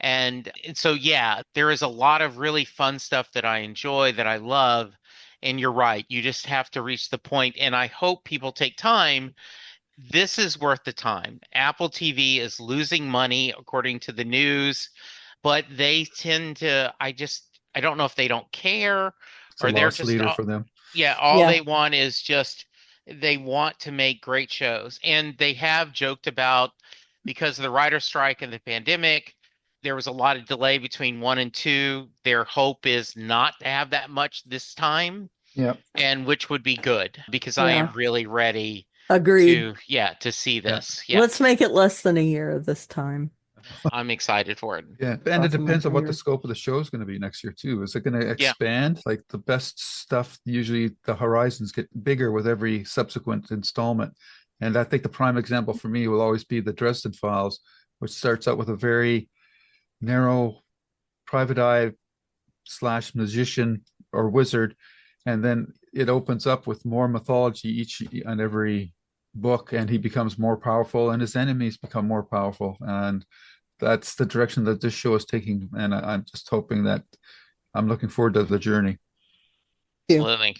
And so, yeah, there is a lot of really fun stuff that I enjoy, that I love. And you're right. You just have to reach the point. And I hope people take time. This is worth the time. Apple TV is losing money, according to the news, but they tend to, I don't know if they don't care It's a or they're loss just, leader for them. yeah, all yeah, they want is just they want to make great shows. And they have joked about, because of the writer strike and the pandemic, there was a lot of delay between one and two. Their hope is not to have that much this time, Yeah. and which would be good because I yeah. am really ready Agreed. to, yeah, to see Yeah. this. Yeah, Let's make it less than a year this time. I'm excited for it. Yeah, and it Crossing my depends on what the fingers. scope of the show is going to be next year too. Is it going to Yeah. expand? Like the best stuff, usually the horizons get bigger with every subsequent installment. And I think the prime example for me will always be the Dresden Files, which starts out with a very narrow private eye slash magician or wizard, and then it opens up with more mythology each and every book, and he becomes more powerful, and his enemies become more powerful, and that's the direction that this show is taking. And I'm just hoping that I'm looking forward to the journey. You. Absolutely.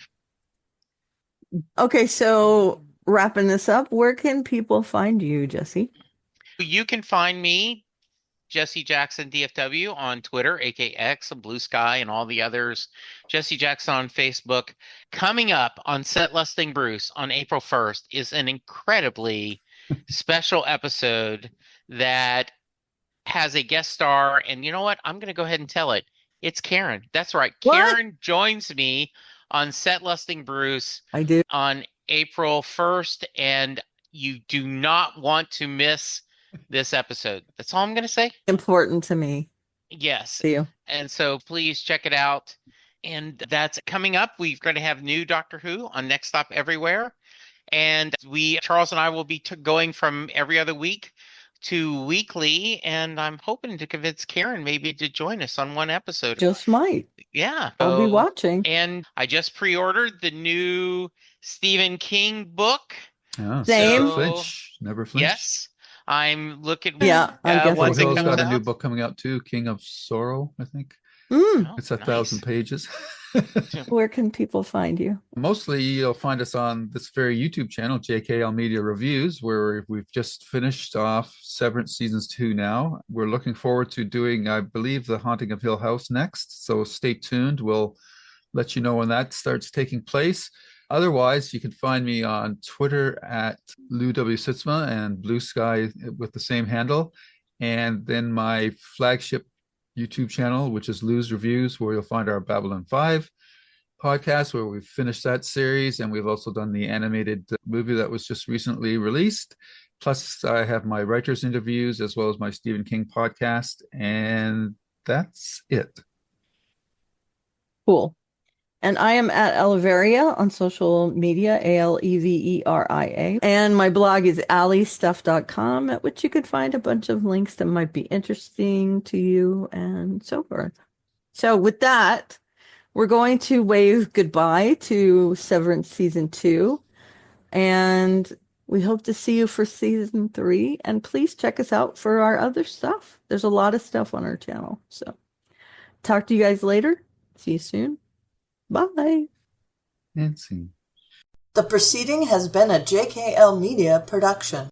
Okay, so wrapping this up, where can people find you, Jesse? You can find me, Jesse Jackson DFW, on Twitter, AKX, Blue Sky, and all the others. Jesse Jackson on Facebook. Coming up on Set Lusting Bruce on April 1st is an incredibly special episode that has a guest star. And you know what? I'm going to go ahead and tell it. It's Karen. That's right. What? Karen joins me on Set Lusting Bruce I do. on April 1st, and you do not want to miss this episode. That's all I'm going to say. Important to me. Yes. See you. And so please check it out. And that's coming up. We're going to have new Doctor Who on Next Stop Everywhere. And Charles and I will be going from every other week to weekly. And I'm hoping to convince Karen maybe to join us on one episode. Just might. Yeah. I'll be So, watching. and I just pre-ordered the new Stephen King book. Yeah, Same. never flinch. Yes, I'm looking. Yeah, I'm Phil Once it guessing. Hill's comes got a new out. book coming out too, King of Sorrow, I think. Mm, Oh, It's 1,000 nice. pages. where can people find you? Mostly you'll find us on this very YouTube channel, JKL Media Reviews, where we've just finished off Severance seasons 2 now. We're looking forward to doing, I believe, The Haunting of Hill House next. So stay tuned. We'll let you know when that starts taking place. Otherwise, you can find me on Twitter at Lou W. Sitzma and Blue Sky with the same handle. And then my flagship YouTube channel, which is Lou's Reviews, where you'll find our Babylon 5 podcast, where we've finished that series. And we've also done the animated movie that was just recently released. Plus, I have my writers' interviews as well as my Stephen King podcast. And that's it. Cool. And I am at Aliveria on social media, Aleveria. And my blog is alliestuff.com, at which you could find a bunch of links that might be interesting to you and so forth. So with that, we're going to wave goodbye to Severance Season 2. And we hope to see you for Season 3. And please check us out for our other stuff. There's a lot of stuff on our channel. So talk to you guys later. See you soon. Bye. And see. The proceeding has been a JKL Media production.